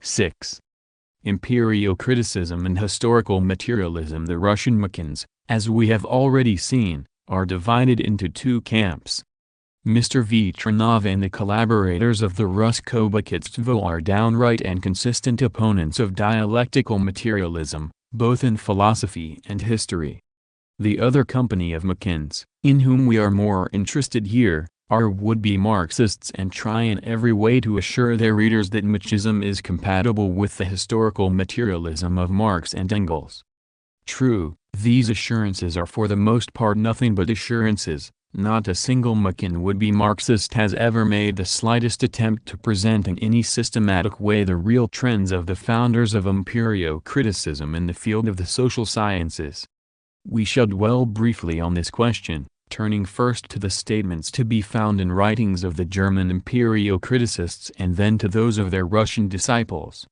6. Empirio-Criticism and Historical Materialism. The Russian Machins, as we have already seen, are divided into two camps. Mr. Vitranov and the collaborators of the Rusko-Bakitstvo are downright and consistent opponents of dialectical materialism, both in philosophy and history. The other company of Machins, in whom we are more interested here, are would-be Marxists and try in every way to assure their readers that Marxism is compatible with the historical materialism of Marx and Engels. True, these assurances are for the most part nothing but assurances. Not a single Machin would-be Marxist has ever made the slightest attempt to present in any systematic way the real trends of the founders of Empirio-Criticism in the field of the social sciences. We shall dwell briefly on this question, turning first to the statements to be found in writings of the German Empirio-Criticists and then to those of their Russian disciples.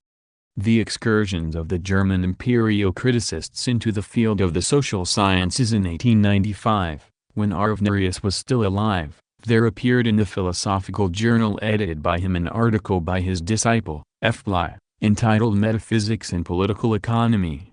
The excursions of the German Empirio-Criticists into the field of the social sciences in 1895, when Arvnarius was still alive, there appeared in the Philosophical Journal edited by him an article by his disciple, F. Bly, entitled Metaphysics and Political Economy.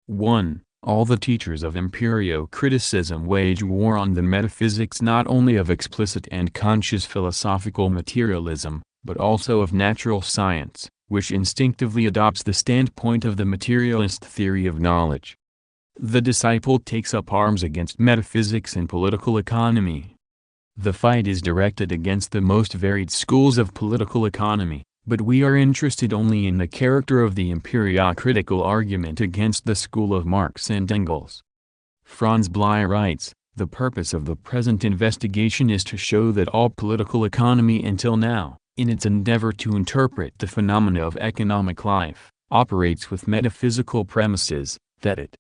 1. All the teachers of Empirio-Criticism wage war on the metaphysics not only of explicit and conscious philosophical materialism, but also of natural science, which instinctively adopts the standpoint of the materialist theory of knowledge. The disciple takes up arms against metaphysics and political economy. The fight is directed against the most varied schools of political economy, but we are interested only in the character of the empirio-critical argument against the school of Marx and Engels. Franz Bly writes, "The purpose of the present investigation is to show that all political economy until now, in its endeavor to interpret the phenomena of economic life, operates with metaphysical premises, that it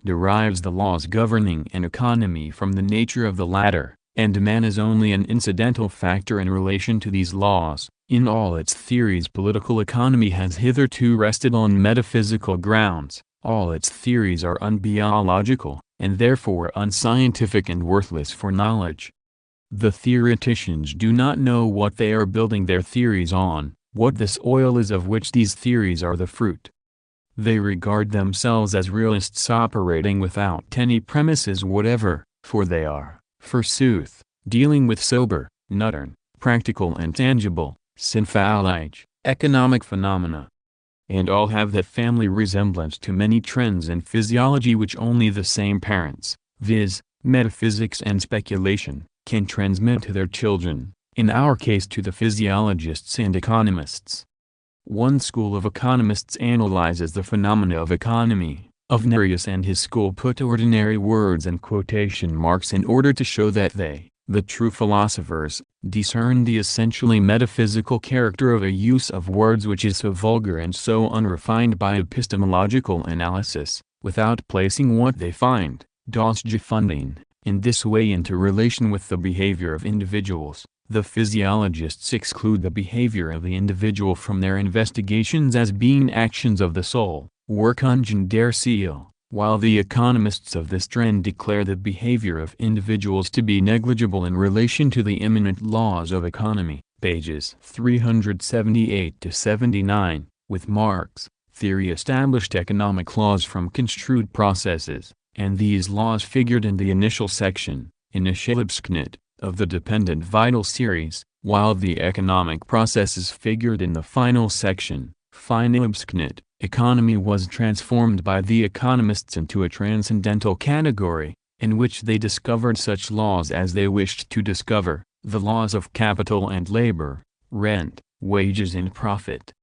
derives the laws governing an economy from the nature of the latter, and man is only an incidental factor in relation to these laws. In all its theories political economy has hitherto rested on metaphysical grounds, all its theories are unbiological, and therefore unscientific and worthless for knowledge. The theoreticians do not know what they are building their theories on, what the soil is of which these theories are the fruit. They regard themselves as realists operating without any premises whatever, for they are, forsooth, dealing with sober, nuttern, practical and tangible, synphalige, economic phenomena. And all have that family resemblance to many trends in physiology which only the same parents, viz., metaphysics and speculation, can transmit to their children, in our case to the physiologists and economists. One school of economists analyzes the phenomena of economy. Arvnarius and his school put ordinary words in quotation marks in order to show that they, the true philosophers, discern the essentially metaphysical character of a use of words which is so vulgar and so unrefined by epistemological analysis, without placing what they find, das Gefunden, in this way into relation with the behavior of individuals. The physiologists exclude the behavior of the individual from their investigations as being actions of the soul, Werkungen der Seele, while the economists of this trend declare the behavior of individuals to be negligible in relation to the immanent laws of economy. Pages 378–79, with Marx, theory established economic laws from construed processes, and these laws figured in the initial section, Initialabschnitt, of the dependent vital series, while the economic processes figured in the final section, Finalabschnitt. Economy was transformed by the economists into a transcendental category, in which they discovered such laws as they wished to discover, the laws of capital and labor, rent, wages and profit.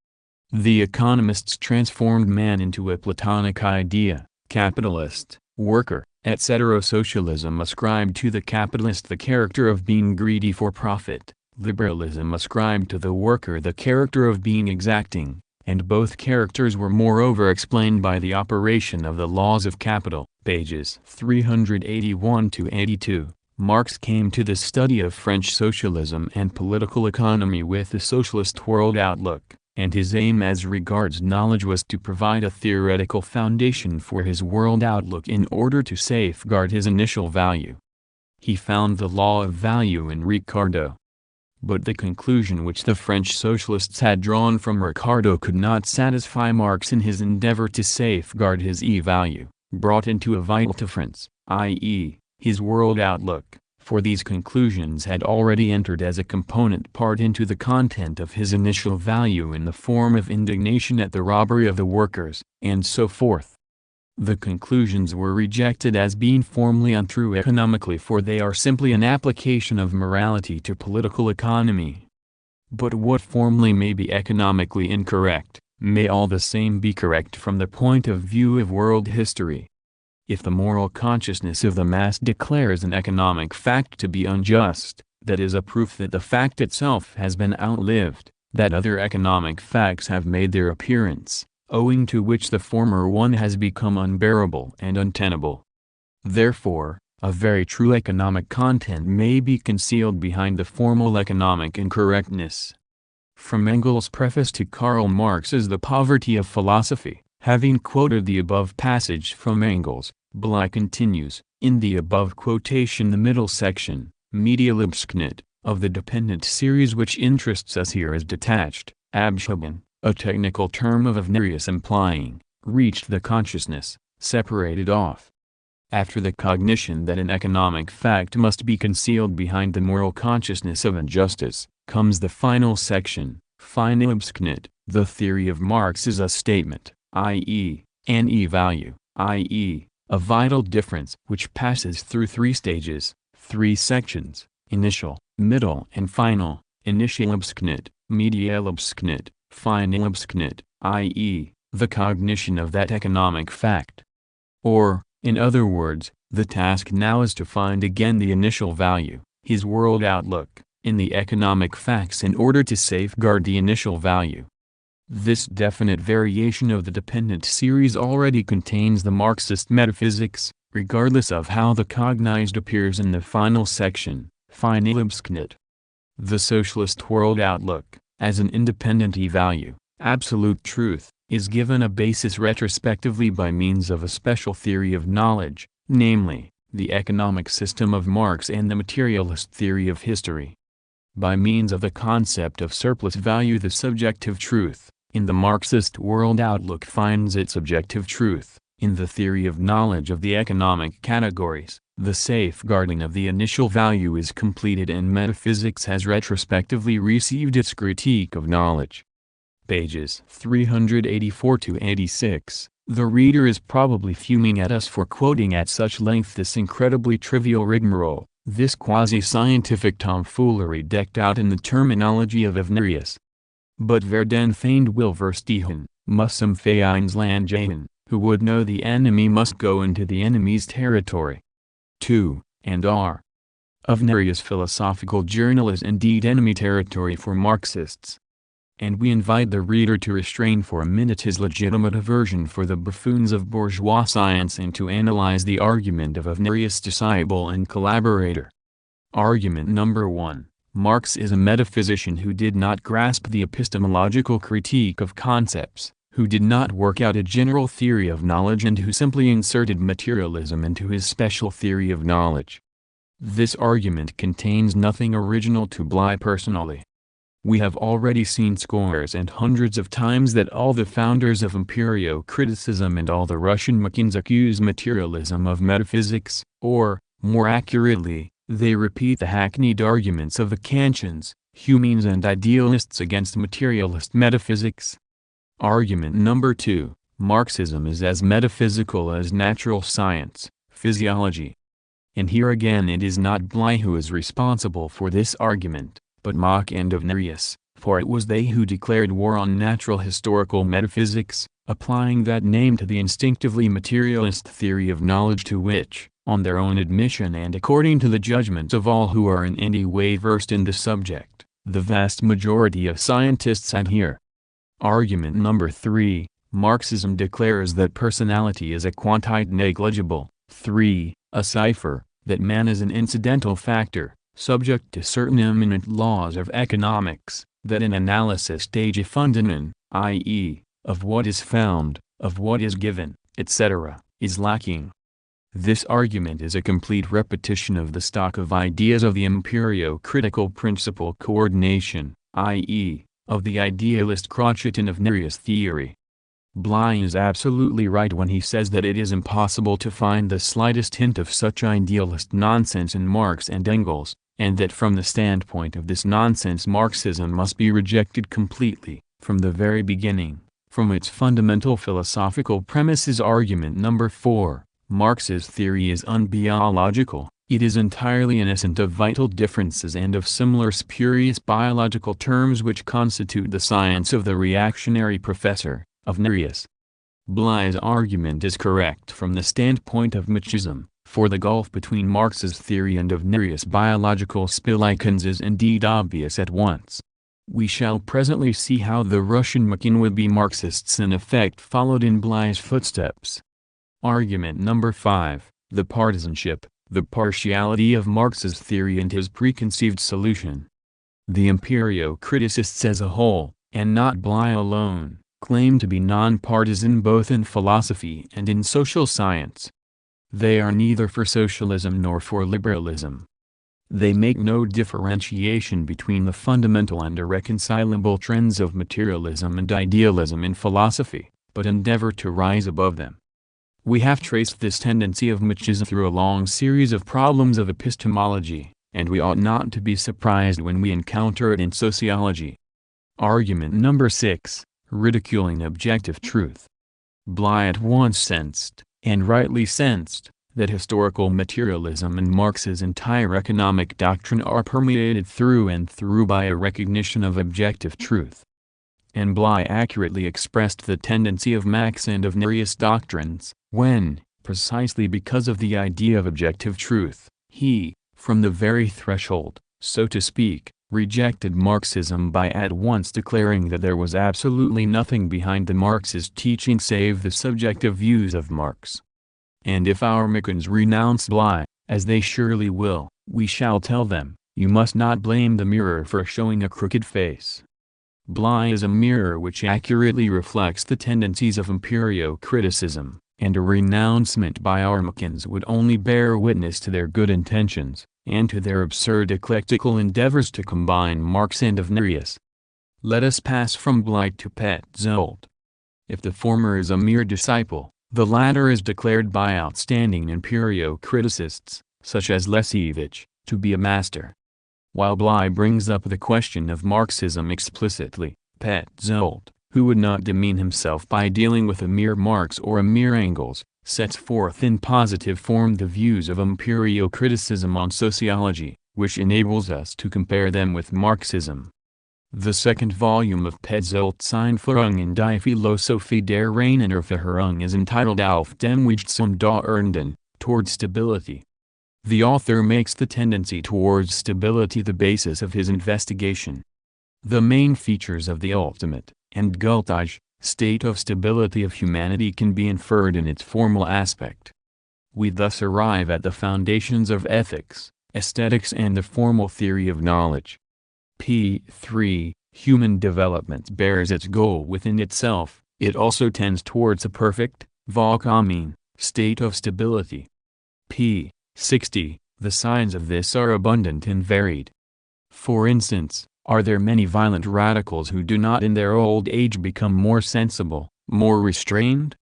The economists transformed man into a Platonic idea, capitalist, worker, etc. Socialism ascribed to the capitalist the character of being greedy for profit, liberalism ascribed to the worker the character of being exacting, and both characters were moreover explained by the operation of the laws of capital. Pages 381–82. Marx came to the study of French socialism and political economy with the socialist world outlook, and his aim as regards knowledge was to provide a theoretical foundation for his world outlook in order to safeguard his initial value. He found the law of value in Ricardo. But the conclusion which the French socialists had drawn from Ricardo could not satisfy Marx in his endeavor to safeguard his E-value, brought into a vital difference, i.e., his world outlook, for these conclusions had already entered as a component part into the content of his initial value in the form of indignation at the robbery of the workers, and so forth. The conclusions were rejected as being formally untrue economically, for they are simply an application of morality to political economy. But what formally may be economically incorrect, may all the same be correct from the point of view of world history. If the moral consciousness of the mass declares an economic fact to be unjust, that is a proof that the fact itself has been outlived, that other economic facts have made their appearance, owing to which the former one has become unbearable and untenable. Therefore, a very true economic content may be concealed behind the formal economic incorrectness. From Engels' preface to Karl Marx's The Poverty of Philosophy, having quoted the above passage from Engels, Bly continues, in the above quotation the middle section, Materialism, of the dependent series which interests us here is detached, Abschaben, a technical term of Avnerius implying, reached the consciousness, separated off. After the cognition that an economic fact must be concealed behind the moral consciousness of injustice, comes the final section, Finalabsknit. The theory of Marx is a statement, i.e., an E-value, i.e., a vital difference which passes through three stages, three sections, initial, middle and final, Initialabsknit, Medialabsknit, Finalabsknit, i.e., the cognition of that economic fact. Or, in other words, the task now is to find again the initial value, his world outlook, in the economic facts in order to safeguard the initial value. This definite variation of the dependent series already contains the Marxist metaphysics, regardless of how the cognized appears in the final section, Finalabsknit. The socialist world outlook, as an independent E-value, absolute truth, is given a basis retrospectively by means of a special theory of knowledge, namely, the economic system of Marx and the materialist theory of history. By means of the concept of surplus value, the subjective truth, in the Marxist world outlook, finds its objective truth, in the theory of knowledge of the economic categories. The safeguarding of the initial value is completed and metaphysics has retrospectively received its critique of knowledge. Pages 384–86. The reader is probably fuming at us for quoting at such length this incredibly trivial rigmarole, this quasi-scientific tomfoolery decked out in the terminology of Avnerius. But wer den Feind will verstehen, muss zum Feindesland gehen, who would know the enemy must go into the enemy's territory. 2. And R. Avnerius' philosophical journal is indeed enemy territory for Marxists. And we invite the reader to restrain for a minute his legitimate aversion for the buffoons of bourgeois science and to analyze the argument of Avnerius' disciple and collaborator. Argument number 1. Marx is a metaphysician who did not grasp the epistemological critique of concepts, who did not work out a general theory of knowledge, and who simply inserted materialism into his special theory of knowledge. This argument contains nothing original to Bly personally. We have already seen scores and hundreds of times that all the founders of Empirio-Criticism and all the Russian machines accuse materialism of metaphysics, or, more accurately, they repeat the hackneyed arguments of the Kantians, Humeans and idealists against materialist metaphysics. Argument number 2. Marxism is as metaphysical as natural science, physiology. And here again it is not Bly who is responsible for this argument, but Mach and Avnerius, for it was they who declared war on natural historical metaphysics, applying that name to the instinctively materialist theory of knowledge to which, on their own admission and according to the judgment of all who are in any way versed in the subject, the vast majority of scientists adhere. Argument number 3. Marxism declares that personality is a quantite negligible, 3, a cipher, that man is an incidental factor, subject to certain immanent laws of economics, that an analysis stage gefunden, i.e., of what is found, of what is given, etc., is lacking. This argument is a complete repetition of the stock of ideas of the empirio-critical principle coordination, i.e., of the idealist Crocetan of Nereus theory. Bly is absolutely right when he says that it is impossible to find the slightest hint of such idealist nonsense in Marx and Engels, and that from the standpoint of this nonsense Marxism must be rejected completely, from the very beginning, from its fundamental philosophical premises. Argument number 4, Marx's theory is unbiological. It is entirely innocent of vital differences and of similar spurious biological terms which constitute the science of the reactionary professor of Nereus. Bly's argument is correct from the standpoint of Ch6, for the gulf between Marx's theory and of Nereus' biological spillikins is indeed obvious at once. We shall presently see how the Russian Makin would be Marxists in effect followed in Bly's footsteps. Argument number 5, the partisanship, the partiality of Marx's theory and his preconceived solution. The empirio-criticists as a whole, and not Bly alone, claim to be non-partisan both in philosophy and in social science. They are neither for socialism nor for liberalism. They make no differentiation between the fundamental and irreconcilable trends of materialism and idealism in philosophy, but endeavor to rise above them. We have traced this tendency of Ch6 through a long series of problems of epistemology, and we ought not to be surprised when we encounter it in sociology. Argument number 6, ridiculing objective truth. Bly at once sensed, and rightly sensed, that historical materialism and Marx's entire economic doctrine are permeated through and through by a recognition of objective truth. And Bly accurately expressed the tendency of Marx and of Nereus doctrines, when, precisely because of the idea of objective truth, he, from the very threshold, so to speak, rejected Marxism by at once declaring that there was absolutely nothing behind the Marxist teaching save the subjective views of Marx. And if our Machins renounce Bly, as they surely will, we shall tell them, you must not blame the mirror for showing a crooked face. Bly is a mirror which accurately reflects the tendencies of empirio-criticism, and a renouncement by our Machins would only bear witness to their good intentions, and to their absurd eclectical endeavors to combine Marx and of Nereus. Let us pass from Bly to Petzold. If the former is a mere disciple, the latter is declared by outstanding empirio-criticists, such as Lesevich, to be a master. While Bly brings up the question of Marxism explicitly, Petzold, who would not demean himself by dealing with a mere Marx or a mere Engels, sets forth in positive form the views of empirio-criticism on sociology, which enables us to compare them with Marxism. The second volume of Petzolds Einführung in die Philosophie der reinen Erfahrung is entitled Auf dem Weg zum Dauernden, Toward Stability. The author makes the tendency towards stability the basis of his investigation. The main features of the ultimate, endgültige, state of stability of humanity can be inferred in its formal aspect. We thus arrive at the foundations of ethics, aesthetics and the formal theory of knowledge. p. 3. Human development bears its goal within itself, it also tends towards a perfect, vollkommen, state of stability. p. 60. The signs of this are abundant and varied. For instance, are there many violent radicals who do not in their old age become more sensible, more restrained?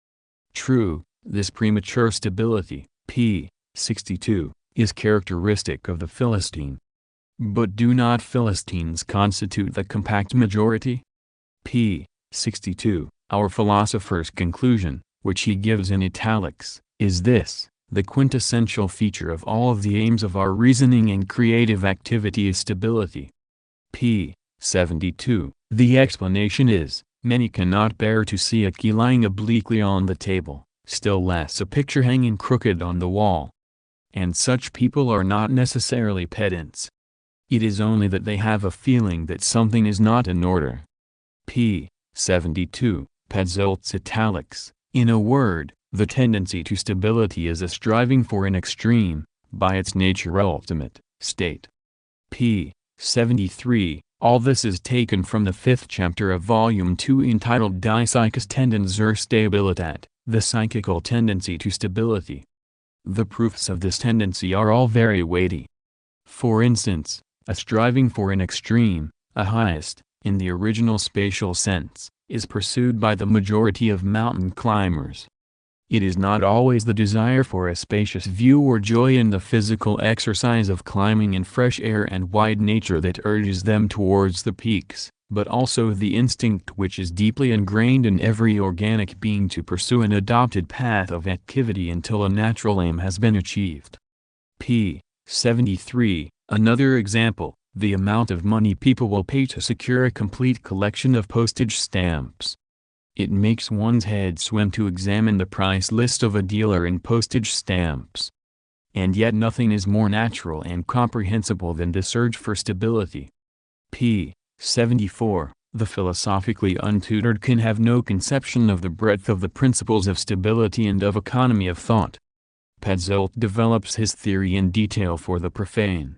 True, this premature stability, p. 62, is characteristic of the Philistine. But do not Philistines constitute the compact majority? p. 62, our philosopher's conclusion, which he gives in italics, is this: the quintessential feature of all of the aims of our reasoning and creative activity is stability. p. 72, the explanation is, many cannot bear to see a key lying obliquely on the table, still less a picture hanging crooked on the wall. And such people are not necessarily pedants. It is only that they have a feeling that something is not in order. p. 72, Petzolds italics, in a word, the tendency to stability is a striving for an extreme, by its nature ultimate, state. p. 73, all this is taken from the 5th chapter of Volume 2 entitled Die Psychische Tendenz zur Stabilität, the psychical tendency to stability. The proofs of this tendency are all very weighty. For instance, a striving for an extreme, a highest, in the original spatial sense, is pursued by the majority of mountain climbers. It is not always the desire for a spacious view or joy in the physical exercise of climbing in fresh air and wide nature that urges them towards the peaks, but also the instinct which is deeply ingrained in every organic being to pursue an adopted path of activity until a natural aim has been achieved. p. 73. Another example, the amount of money people will pay to secure a complete collection of postage stamps. It makes one's head swim to examine the price list of a dealer in postage stamps. And yet nothing is more natural and comprehensible than this urge for stability. p. 74. The philosophically untutored can have no conception of the breadth of the principles of stability and of economy of thought. Petzold develops his theory in detail for the profane.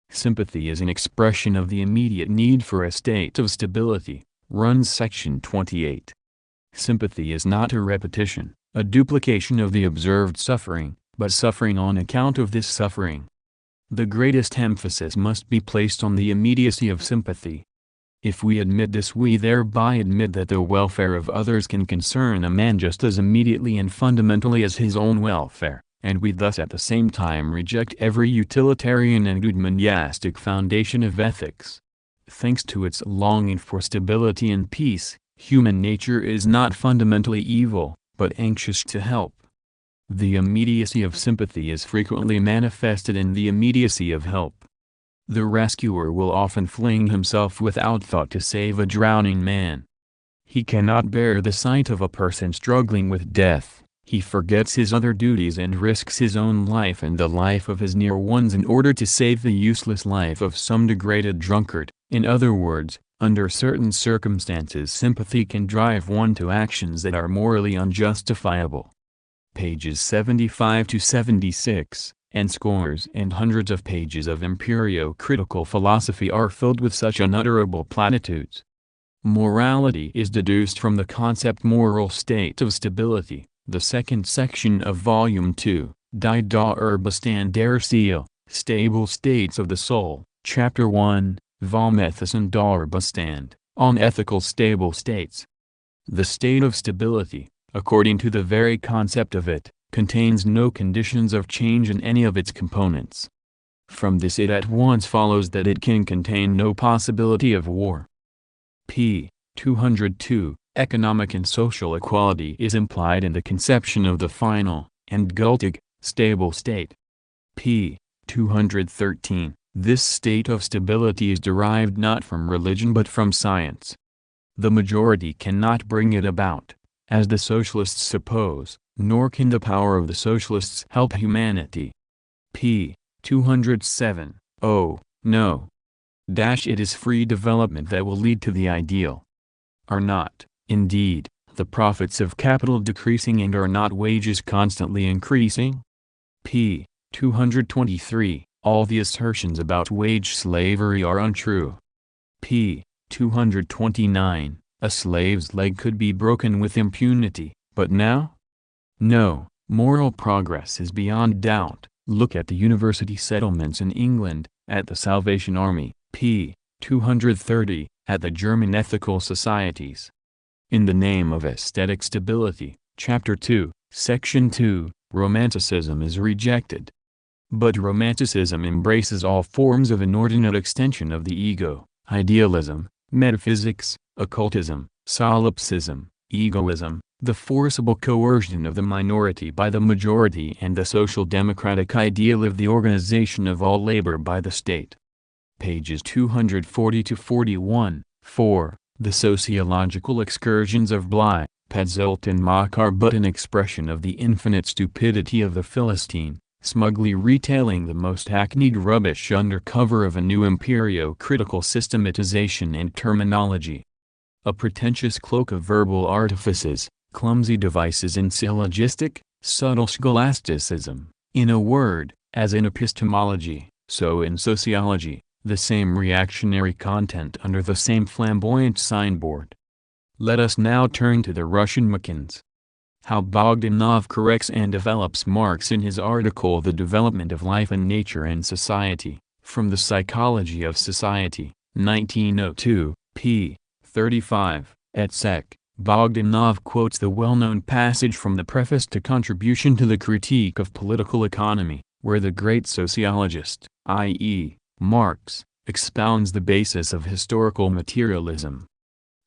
Sympathy is an expression of the immediate need for a state of stability, runs section 28. Sympathy is not a repetition, a duplication of the observed suffering, but suffering on account of this suffering. The greatest emphasis must be placed on the immediacy of sympathy. If we admit this, we thereby admit that the welfare of others can concern a man just as immediately and fundamentally as his own welfare, and we thus at the same time reject every utilitarian and monastic foundation of ethics. Thanks to its longing for stability and peace, human nature is not fundamentally evil, but anxious to help. The immediacy of sympathy is frequently manifested in the immediacy of help. The rescuer will often fling himself without thought to save a drowning man. He cannot bear the sight of a person struggling with death. He forgets his other duties and risks his own life and the life of his near ones in order to save the useless life of some degraded drunkard. In other words, under certain circumstances sympathy can drive one to actions that are morally unjustifiable. Pages 75 to 76, and scores and hundreds of pages of empirio-critical philosophy are filled with such unutterable platitudes. Morality is deduced from the concept moral state of stability, the second section of Volume 2, Die Dauerbestand der Seele, Stable States of the Soul, Chapter 1, Volmethes und Dauerbestand, on ethical stable states. The state of stability, according to the very concept of it, contains no conditions of change in any of its components. From this it at once follows that it can contain no possibility of war. p. 202. Economic and social equality is implied in the conception of the final, and gültig, stable state. p. 213. This state of stability is derived not from religion but from science. The majority cannot bring it about, as the socialists suppose, nor can the power of the socialists help humanity. p. 207. Oh, no. It is free development that will lead to the ideal. Are not, indeed, the profits of capital decreasing, and are not wages constantly increasing? p. 223. All the assertions about wage slavery are untrue. p. 229. A slave's leg could be broken with impunity, but now? No, moral progress is beyond doubt. Look at the university settlements in England, at the Salvation Army, p. 230, at the German ethical societies. In the name of aesthetic stability, Chapter 2, Section 2, Romanticism is rejected. But Romanticism embraces all forms of inordinate extension of the ego, idealism, metaphysics, occultism, solipsism, egoism, the forcible coercion of the minority by the majority, and the social democratic ideal of the organization of all labor by the state. Pages 240 to 41. 4. The sociological excursions of Bly, Petzold and Mach are but an expression of the infinite stupidity of the Philistine, smugly retailing the most hackneyed rubbish under cover of a new empirio-critical systematization and terminology. A pretentious cloak of verbal artifices, clumsy devices in syllogistic, subtle scholasticism, in a word, as in epistemology, so in sociology, the same reactionary content under the same flamboyant signboard. Let us now turn to the Russian machines. How Bogdanov corrects and develops Marx in his article The Development of Life and Nature and Society, from the Psychology of Society, 1902, p. 35, etc. Bogdanov quotes the well-known passage from the preface to Contribution to the Critique of Political Economy, where the great sociologist, i.e., Marx, expounds the basis of historical materialism.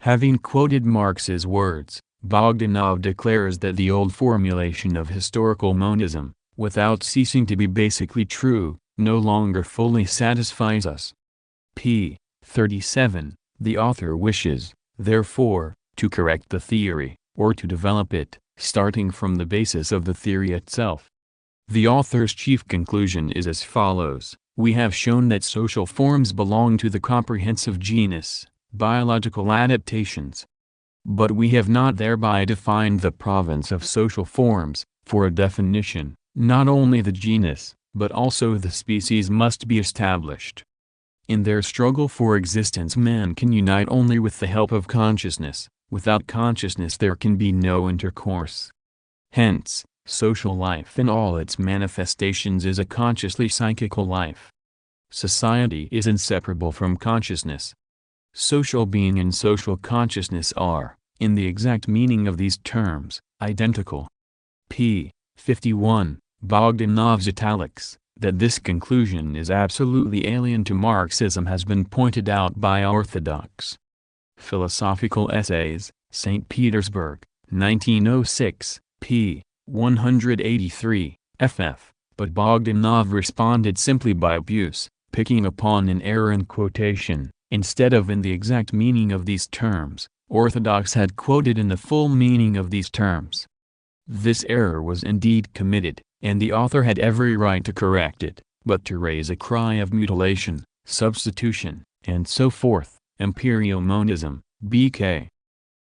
Having quoted Marx's words, Bogdanov declares that the old formulation of historical monism, without ceasing to be basically true, no longer fully satisfies us. p. 37, the author wishes, therefore, to correct the theory, or to develop it, starting from the basis of the theory itself. The author's chief conclusion is as follows: we have shown that social forms belong to the comprehensive genus, biological adaptations. But we have not thereby defined the province of social forms. For a definition, not only the genus, but also the species must be established. In their struggle for existence, man can unite only with the help of consciousness. Without consciousness there can be no intercourse. Hence, social life in all its manifestations is a consciously psychical life. Society is inseparable from consciousness. Social being and social consciousness are, in the exact meaning of these terms, identical. p. 51, Bogdanov's italics. That this conclusion is absolutely alien to Marxism has been pointed out by orthodox. Philosophical Essays, St. Petersburg, 1906, p. 183, ff. But Bogdanov responded simply by abuse, picking upon an error in quotation, instead of in the exact meaning of these terms. Orthodox had quoted in the full meaning of these terms. This error was indeed committed, and the author had every right to correct it, but to raise a cry of mutilation, substitution, and so forth, Empirio-Monism, BK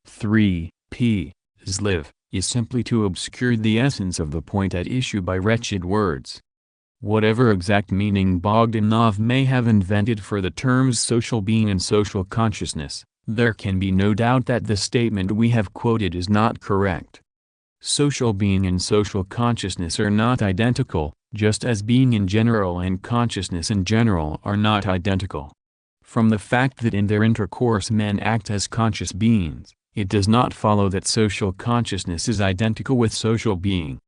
3, p. Zliv, is simply to obscure the essence of the point at issue by wretched words. Whatever exact meaning Bogdanov may have invented for the terms social being and social consciousness, there can be no doubt that the statement we have quoted is not correct. Social being and social consciousness are not identical, just as being in general and consciousness in general are not identical. From the fact that in their intercourse men act as conscious beings, it does not follow that social consciousness is identical with social being.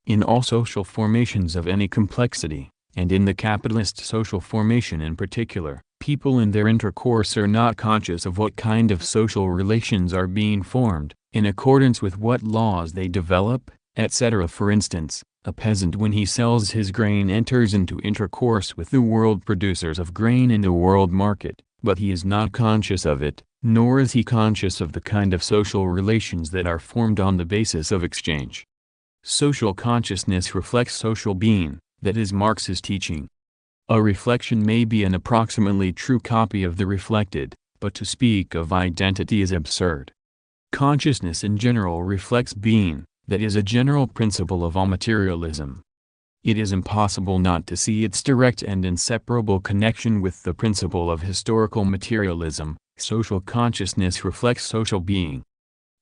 In all social formations of any complexity, and in the capitalist social formation in particular, people in their intercourse are not conscious of what kind of social relations are being formed, in accordance with what laws they develop, etc. For instance, a peasant when he sells his grain enters into intercourse with the world producers of grain in the world market, but he is not conscious of it, nor is he conscious of the kind of social relations that are formed on the basis of exchange. Social consciousness reflects social being, that is Marx's teaching. A reflection may be an approximately true copy of the reflected, but to speak of identity is absurd. Consciousness in general reflects being, that is a general principle of all materialism. It is impossible not to see its direct and inseparable connection with the principle of historical materialism. Social consciousness reflects social being.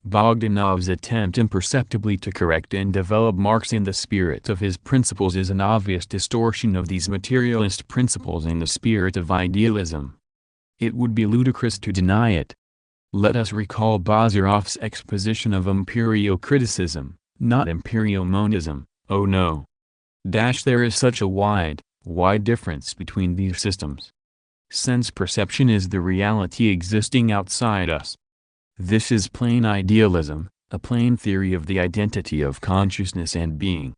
Bogdanov's attempt imperceptibly to correct and develop Marx in the spirit of his principles is an obvious distortion of these materialist principles in the spirit of idealism. It would be ludicrous to deny it. Let us recall Bazarov's exposition of Empirio-Criticism, not Empirio-Monism. Oh no! There is such a wide difference between these systems. Sense perception is the reality existing outside us. This is plain idealism, a plain theory of the identity of consciousness and being.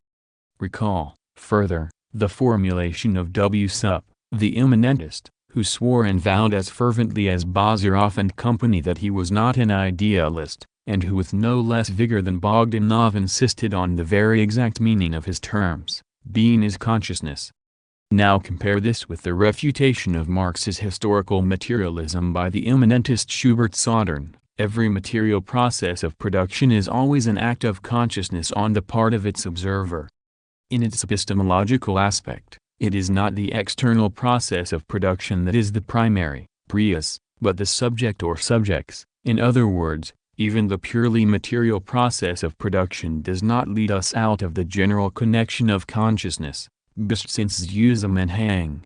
Recall, further, the formulation of W. Sup, the immanentist, who swore and vowed as fervently as Bazarov and company that he was not an idealist, and who with no less vigor than Bogdanov insisted on the very exact meaning of his terms: being is consciousness. Now compare this with the refutation of Marx's historical materialism by the immanentist Schubert Soldern. Every material process of production is always an act of consciousness on the part of its observer. In its epistemological aspect, it is not the external process of production that is the primary, prius, but the subject or subjects, in other words, Even the purely material process of production does not lead us out of the general connection of consciousness, Zusammenhang.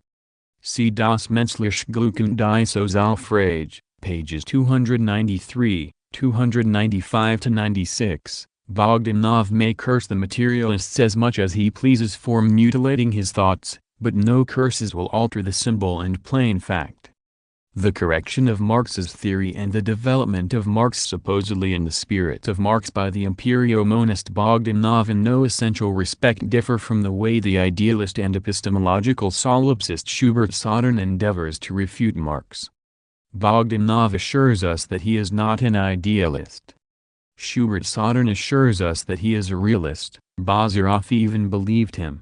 See Das menschliche Glück und die Sozialfrage, pages 293, 295-96. Bogdanov may curse the materialists as much as he pleases for mutilating his thoughts, but no curses will alter the simple and plain fact. The correction of Marx's theory and the development of Marx supposedly in the spirit of Marx by the Empirio-monist Bogdanov in no essential respect differ from the way the idealist and epistemological solipsist Schubert-Soden endeavors to refute Marx. Bogdanov assures us that he is not an idealist. Schubert-Soden assures us that he is a realist. Bazarov even believed him.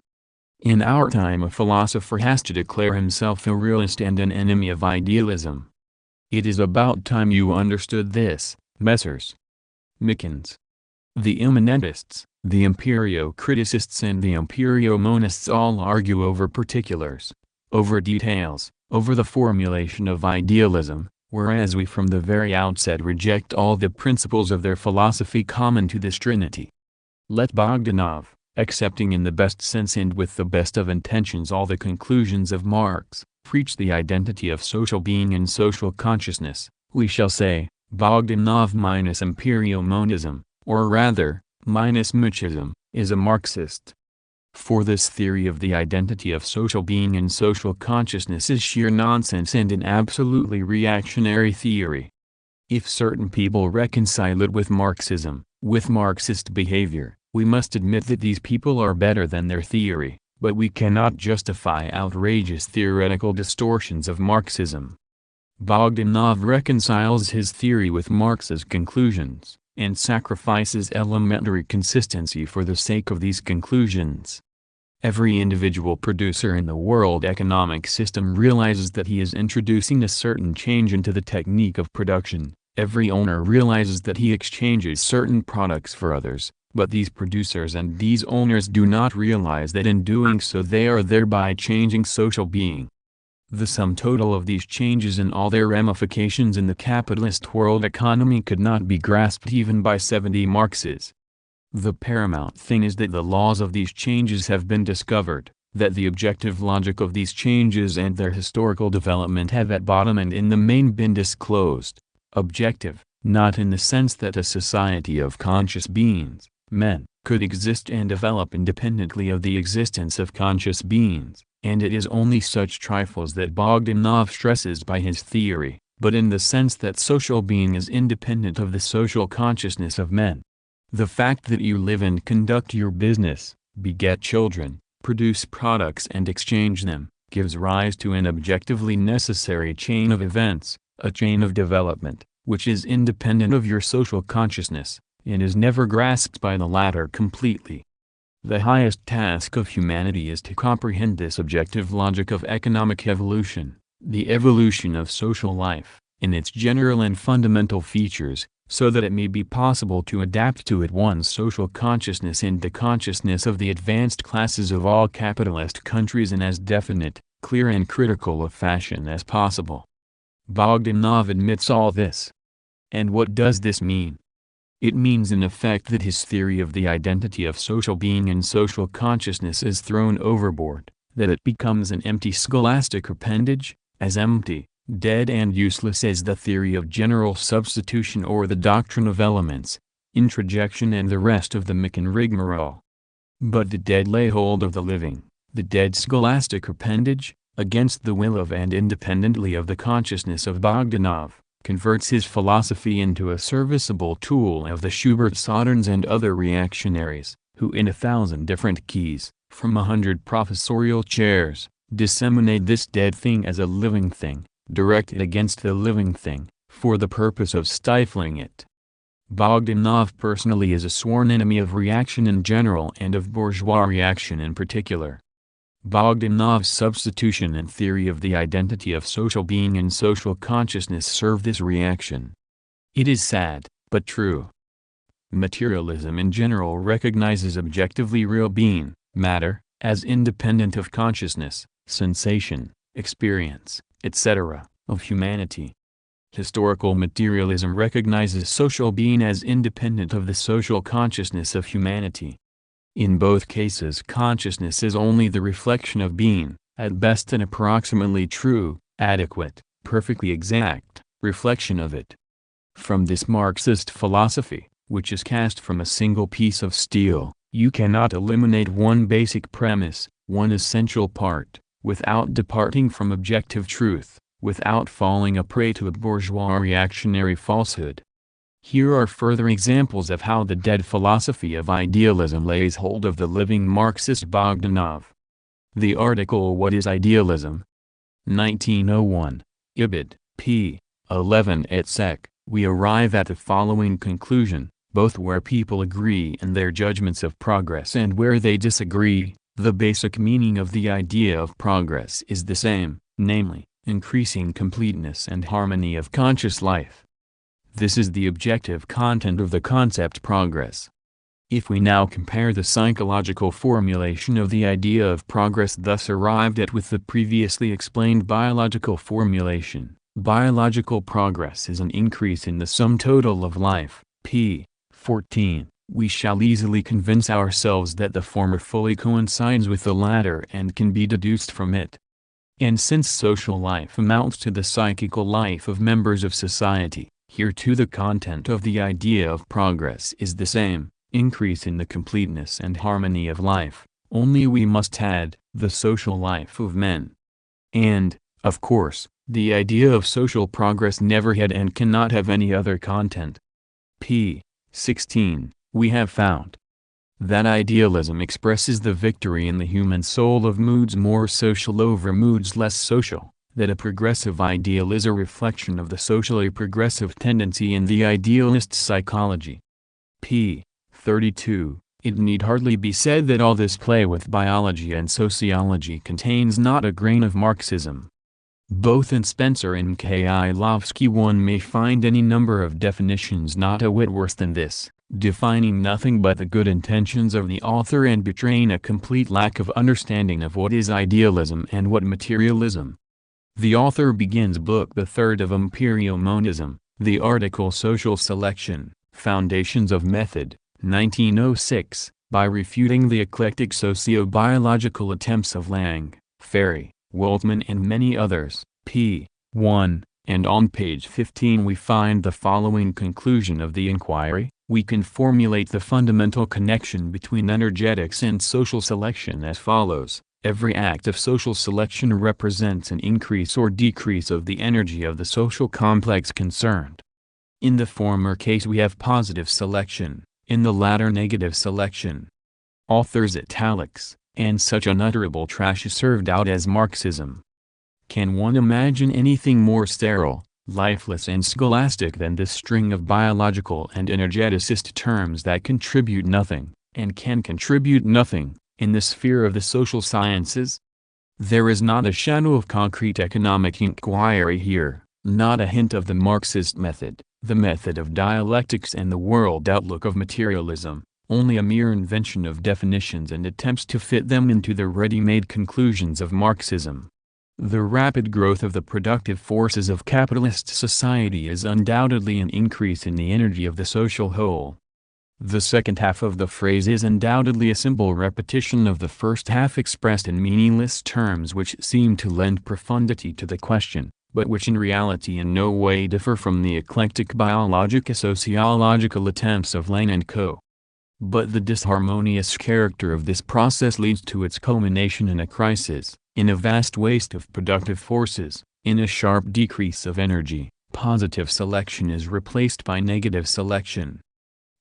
In our time a philosopher has to declare himself a realist and an enemy of idealism. It is about time you understood this, Messrs. Mickens. The immanentists, the Empirio-Criticists and the Empirio-monists all argue over particulars, over details, over the formulation of idealism, whereas we from the very outset reject all the principles of their philosophy common to this trinity. Let Bogdanov, accepting in the best sense and with the best of intentions all the conclusions of Marx, preach the identity of social being and social consciousness, we shall say, Bogdanov minus Empirio-monism, or rather, minus Marxism, is a Marxist. For this theory of the identity of social being and social consciousness is sheer nonsense and an absolutely reactionary theory. If certain people reconcile it with Marxism, with Marxist behavior, we must admit that these people are better than their theory, but we cannot justify outrageous theoretical distortions of Marxism. Bogdanov reconciles his theory with Marx's conclusions, and sacrifices elementary consistency for the sake of these conclusions. Every individual producer in the world economic system realizes that he is introducing a certain change into the technique of production. Every owner realizes that he exchanges certain products for others. But these producers and these owners do not realize that in doing so they are thereby changing social being. The sum total of these changes and all their ramifications in the capitalist world economy could not be grasped even by 70 Marxes. The paramount thing is that the laws of these changes have been discovered, that the objective logic of these changes and their historical development have at bottom and in the main been disclosed. Objective, not in the sense that a society of conscious beings, men, could exist and develop independently of the existence of conscious beings, and it is only such trifles that Bogdanov stresses by his theory, but in the sense that social being is independent of the social consciousness of men. The fact that you live and conduct your business, beget children, produce products and exchange them, gives rise to an objectively necessary chain of events, a chain of development, which is independent of your social consciousness, and is never grasped by the latter completely. The highest task of humanity is to comprehend this objective logic of economic evolution, the evolution of social life, in its general and fundamental features, so that it may be possible to adapt to it one's social consciousness and the consciousness of the advanced classes of all capitalist countries in as definite, clear and critical a fashion as possible. Bogdanov admits all this. And what does this mean? It means in effect that his theory of the identity of social being and social consciousness is thrown overboard, that it becomes an empty scholastic appendage, as empty, dead and useless as the theory of general substitution or the doctrine of elements, introjection and the rest of the Micken rigmarole. But the dead lay hold of the living, the dead scholastic appendage, against the will of and independently of the consciousness of Bogdanov, converts his philosophy into a serviceable tool of the Schubert-Sodens and other reactionaries, who in 1,000 different keys, from 100 professorial chairs, disseminate this dead thing as a living thing, directed against the living thing, for the purpose of stifling it. Bogdanov personally is a sworn enemy of reaction in general and of bourgeois reaction in particular. Bogdanov's substitution and theory of the identity of social being and social consciousness serve this reaction. It is sad, but true. Materialism in general recognizes objectively real being, matter, as independent of consciousness, sensation, experience, etc., of humanity. Historical materialism recognizes social being as independent of the social consciousness of humanity. In both cases, consciousness is only the reflection of being, at best an approximately true, adequate, perfectly exact reflection of it. From this Marxist philosophy, which is cast from a single piece of steel, you cannot eliminate one basic premise, one essential part, without departing from objective truth, without falling a prey to a bourgeois reactionary falsehood. Here are further examples of how the dead philosophy of idealism lays hold of the living Marxist Bogdanov. The article What is Idealism? 1901. Ibid. p. 11 et seq. We arrive at the following conclusion, both where people agree in their judgments of progress and where they disagree. The basic meaning of the idea of progress is the same, namely, increasing completeness and harmony of conscious life. This is the objective content of the concept progress. If we now compare the psychological formulation of the idea of progress thus arrived at with the previously explained biological formulation, biological progress is an increase in the sum total of life, p. 14. We shall easily convince ourselves that the former fully coincides with the latter and can be deduced from it. And since social life amounts to the psychical life of members of society, here too the content of the idea of progress is the same, increase in the completeness and harmony of life, only we must add, the social life of men. And, of course, the idea of social progress never had and cannot have any other content. p. 16. We have found that idealism expresses the victory in the human soul of moods more social over moods less social, that a progressive ideal is a reflection of the socially progressive tendency in the idealist psychology. p. 32. It need hardly be said that all this play with biology and sociology contains not a grain of Marxism. Both in Spencer and Mikhailovsky one may find any number of definitions not a whit worse than this, defining nothing but the good intentions of the author and betraying a complete lack of understanding of what is idealism and what materialism. The author begins Book the Third of Empirio-Monism, the article Social Selection, Foundations of Method, 1906, by refuting the eclectic socio-biological attempts of Lang, Ferry, Waltman and many others, p. 1, and on page 15 we find the following conclusion of the inquiry: we can formulate the fundamental connection between energetics and social selection as follows. Every act of social selection represents an increase or decrease of the energy of the social complex concerned. In the former case we have positive selection, in the latter negative selection. Author's italics, and such unutterable trash is served out as Marxism. Can one imagine anything more sterile, lifeless and scholastic than this string of biological and energeticist terms that contribute nothing, and can contribute nothing, in the sphere of the social sciences? There is not a shadow of concrete economic inquiry here, not a hint of the Marxist method, the method of dialectics and the world outlook of materialism, only a mere invention of definitions and attempts to fit them into the ready-made conclusions of Marxism. The rapid growth of the productive forces of capitalist society is undoubtedly an increase in the energy of the social whole. The second half of the phrase is undoubtedly a simple repetition of the first half expressed in meaningless terms which seem to lend profundity to the question, but which in reality in no way differ from the eclectic biologico-sociological attempts of Lenin and co. But the disharmonious character of this process leads to its culmination in a crisis, in a vast waste of productive forces, in a sharp decrease of energy. Positive selection is replaced by negative selection.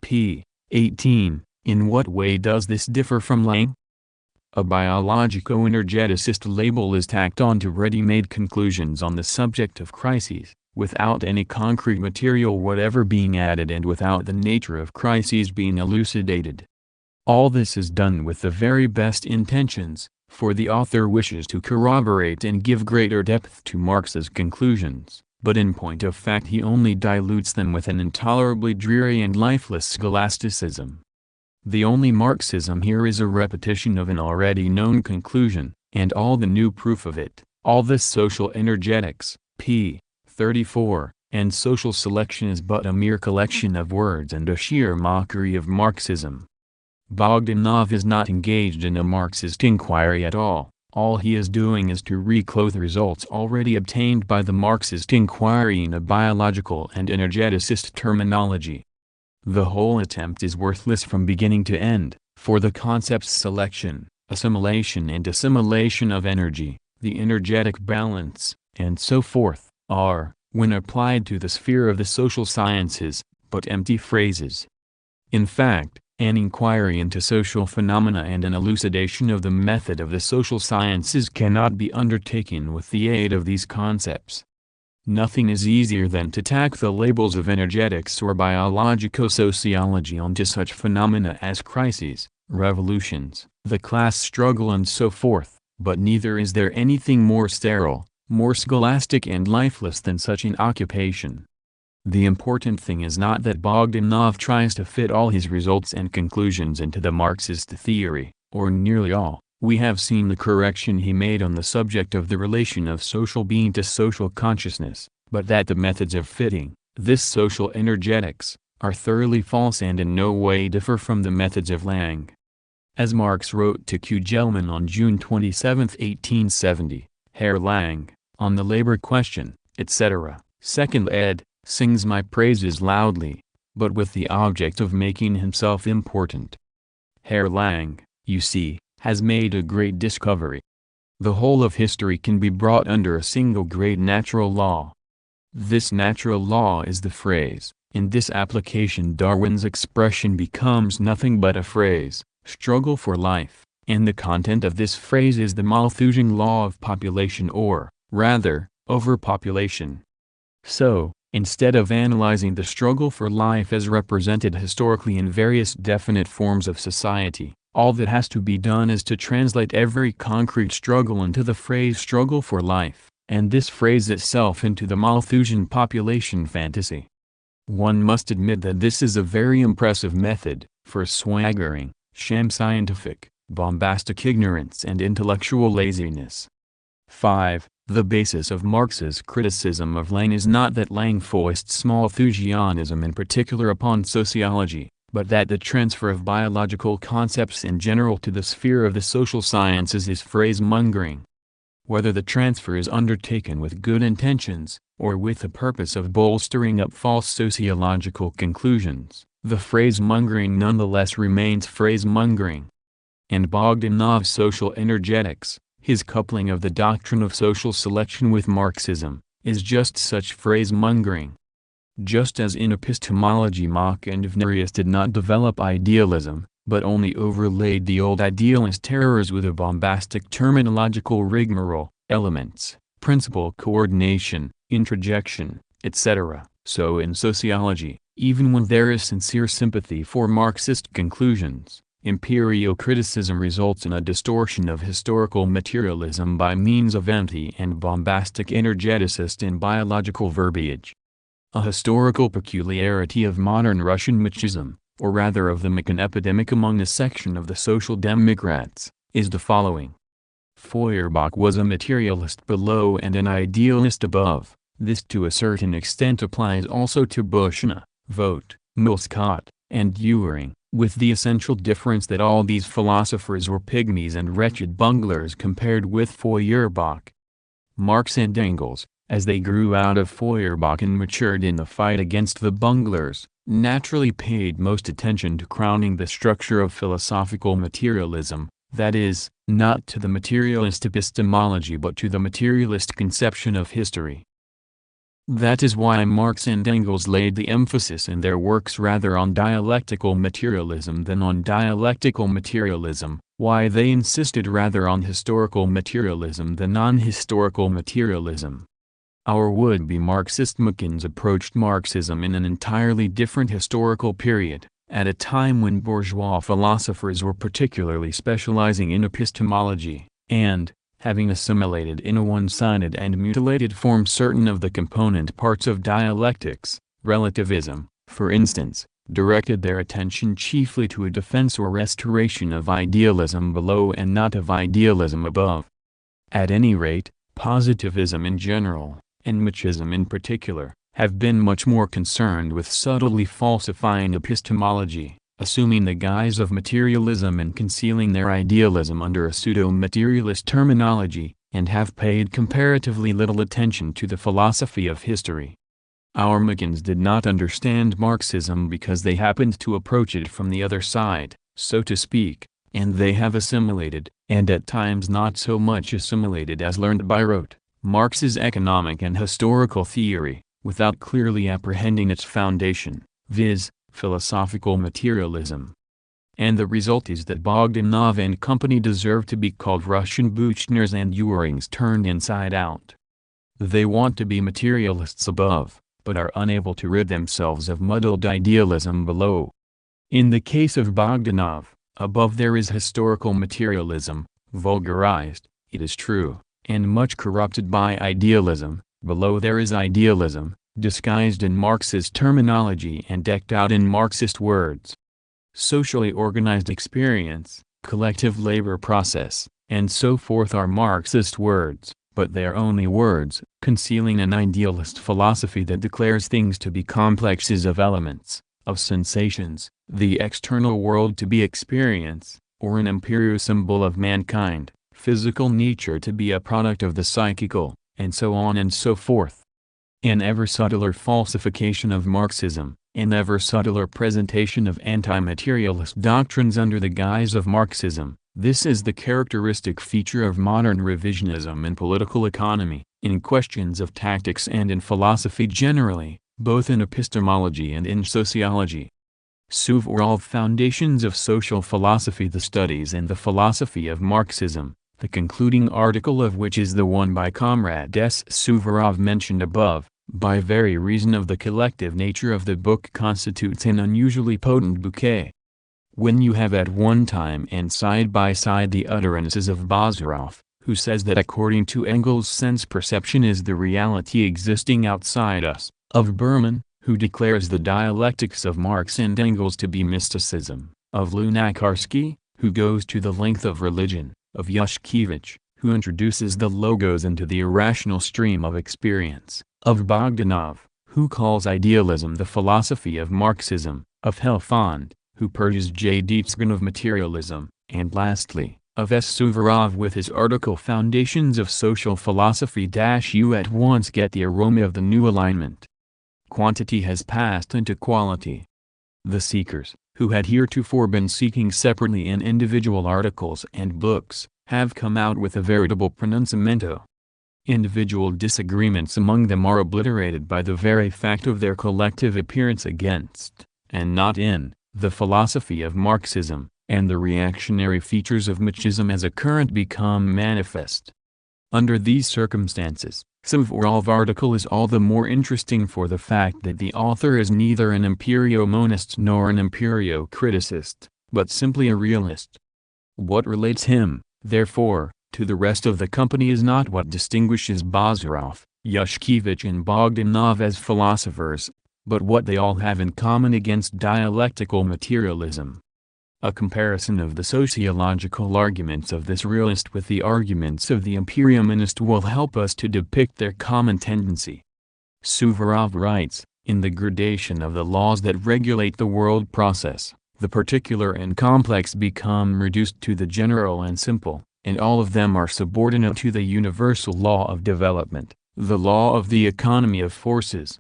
p. 18. In what way does this differ from Lang? A biologico-energeticist label is tacked on to ready-made conclusions on the subject of crises, without any concrete material whatever being added and without the nature of crises being elucidated. All this is done with the very best intentions, for the author wishes to corroborate and give greater depth to Marx's conclusions, but in point of fact he only dilutes them with an intolerably dreary and lifeless scholasticism. The only Marxism here is a repetition of an already known conclusion, and all the new proof of it, all this social energetics, p. 34, and social selection is but a mere collection of words and a sheer mockery of Marxism. Bogdanov is not engaged in a Marxist inquiry at all. All he is doing is to reclothe results already obtained by the Marxist inquiry in a biological and energeticist terminology. The whole attempt is worthless from beginning to end, for the concepts selection, assimilation and assimilation of energy, the energetic balance, and so forth, are, when applied to the sphere of the social sciences, but empty phrases. In fact, an inquiry into social phenomena and an elucidation of the method of the social sciences cannot be undertaken with the aid of these concepts. Nothing is easier than to tack the labels of energetics or biologico-sociology onto such phenomena as crises, revolutions, the class struggle and so forth, but neither is there anything more sterile, more scholastic and lifeless than such an occupation. The important thing is not that Bogdanov tries to fit all his results and conclusions into the Marxist theory, or nearly all. We have seen the correction he made on the subject of the relation of social being to social consciousness, but that the methods of fitting this social energetics are thoroughly false and in no way differ from the methods of Lang. As Marx wrote to Q. Gelman on June 27, 1870, Herr Lang, on the labor question, etc., 2nd ed., sings my praises loudly, but with the object of making himself important. Herr Lang, you see, has made a great discovery. The whole of history can be brought under a single great natural law. This natural law is the phrase. In this application Darwin's expression becomes nothing but a phrase, struggle for life, and the content of this phrase is the Malthusian law of population or, rather, overpopulation. So, instead of analyzing the struggle for life as represented historically in various definite forms of society, all that has to be done is to translate every concrete struggle into the phrase struggle for life, and this phrase itself into the Malthusian population fantasy. One must admit that this is a very impressive method, for swaggering, sham scientific, bombastic ignorance and intellectual laziness. 5. The basis of Marx's criticism of Lang is not that Lang foists Malthusianism in particular upon sociology, but that the transfer of biological concepts in general to the sphere of the social sciences is phrase-mongering. Whether the transfer is undertaken with good intentions, or with the purpose of bolstering up false sociological conclusions, the phrase-mongering nonetheless remains phrase-mongering. And Bogdanov's social energetics, his coupling of the doctrine of social selection with Marxism, is just such phrase-mongering. Just as in epistemology Mach and Vnerius did not develop idealism, but only overlaid the old idealist terrors with a bombastic terminological rigmarole, elements, principle coordination, introjection, etc., so in sociology, even when there is sincere sympathy for Marxist conclusions, Empirio-Criticism results in a distortion of historical materialism by means of empty and bombastic energeticist and biological verbiage. A historical peculiarity of modern Russian Machism, or rather of the Machin epidemic among a section of the Social Democrats, is the following. Feuerbach was a materialist below and an idealist above. This to a certain extent applies also to Büchner, Vogt, Muscat, and Dühring, with the essential difference that all these philosophers were pygmies and wretched bunglers compared with Feuerbach. Marx and Engels, as they grew out of Feuerbach and matured in the fight against the bunglers, naturally paid most attention to crowning the structure of philosophical materialism, that is, not to the materialist epistemology but to the materialist conception of history. That is why Marx and Engels laid the emphasis in their works rather on dialectical materialism than on dialectical materialism, why they insisted rather on historical materialism than on historical materialism. Our would-be Marxist Machins approached Marxism in an entirely different historical period, at a time when bourgeois philosophers were particularly specializing in epistemology, and, having assimilated in a one-sided and mutilated form certain of the component parts of dialectics, relativism, for instance, directed their attention chiefly to a defense or restoration of idealism below and not of idealism above. At any rate, positivism in general, and Machism in particular, have been much more concerned with subtly falsifying epistemology, assuming the guise of materialism and concealing their idealism under a pseudo-materialist terminology, and have paid comparatively little attention to the philosophy of history. Our Macans did not understand Marxism because they happened to approach it from the other side, so to speak, and they have assimilated, and at times not so much assimilated as learned by rote, Marx's economic and historical theory, without clearly apprehending its foundation, viz., philosophical materialism. And the result is that Bogdanov and company deserve to be called Russian Buchners and Urings turned inside out. They want to be materialists above, but are unable to rid themselves of muddled idealism below. In the case of Bogdanov, above there is historical materialism, vulgarized, it is true, and much corrupted by idealism. Below there is idealism, disguised in Marxist terminology and decked out in Marxist words. Socially organized experience, collective labor process, and so forth are Marxist words, but they are only words, concealing an idealist philosophy that declares things to be complexes of elements, of sensations, the external world to be experience, or an empirio-symbol of mankind, physical nature to be a product of the psychical, and so on and so forth. An ever subtler falsification of Marxism, an ever subtler presentation of anti-materialist doctrines under the guise of Marxism. This is the characteristic feature of modern revisionism in political economy, in questions of tactics and in philosophy generally, both in epistemology and in sociology. Suvorov Foundations of Social Philosophy, the Studies and the Philosophy of Marxism, the concluding article of which is the one by Comrade S. Suvorov mentioned above, by very reason of the collective nature of the book constitutes an unusually potent bouquet. When you have at one time and side by side the utterances of Bazarov, who says that according to Engels sense perception is the reality existing outside us, of Berman, who declares the dialectics of Marx and Engels to be mysticism, of Lunacharsky, who goes to the length of religion, of Yushkevich, who introduces the logos into the irrational stream of experience, of Bogdanov, who calls idealism the philosophy of Marxism, of Helfand, who purges J. Dietzgen of materialism, and lastly, of S. Suvorov with his article Foundations of Social Philosophy. You at once get the aroma of the new alignment. Quantity has passed into quality. The seekers, who had heretofore been seeking separately in individual articles and books, have come out with a veritable pronunciamento. Individual disagreements among them are obliterated by the very fact of their collective appearance against, and not in, the philosophy of Marxism, and the reactionary features of Machism as a current become manifest. Under these circumstances, Suvorov's article is all the more interesting for the fact that the author is neither an empirio-monist nor an empirio-criticist, but simply a realist. What relates him, therefore, to the rest of the company is not what distinguishes Bazarov, Yushkevich and Bogdanov as philosophers, but what they all have in common against dialectical materialism. A comparison of the sociological arguments of this realist with the arguments of the empirio-monist will help us to depict their common tendency. Suvorov writes, in the gradation of the laws that regulate the world process, the particular and complex become reduced to the general and simple, and all of them are subordinate to the universal law of development, the law of the economy of forces.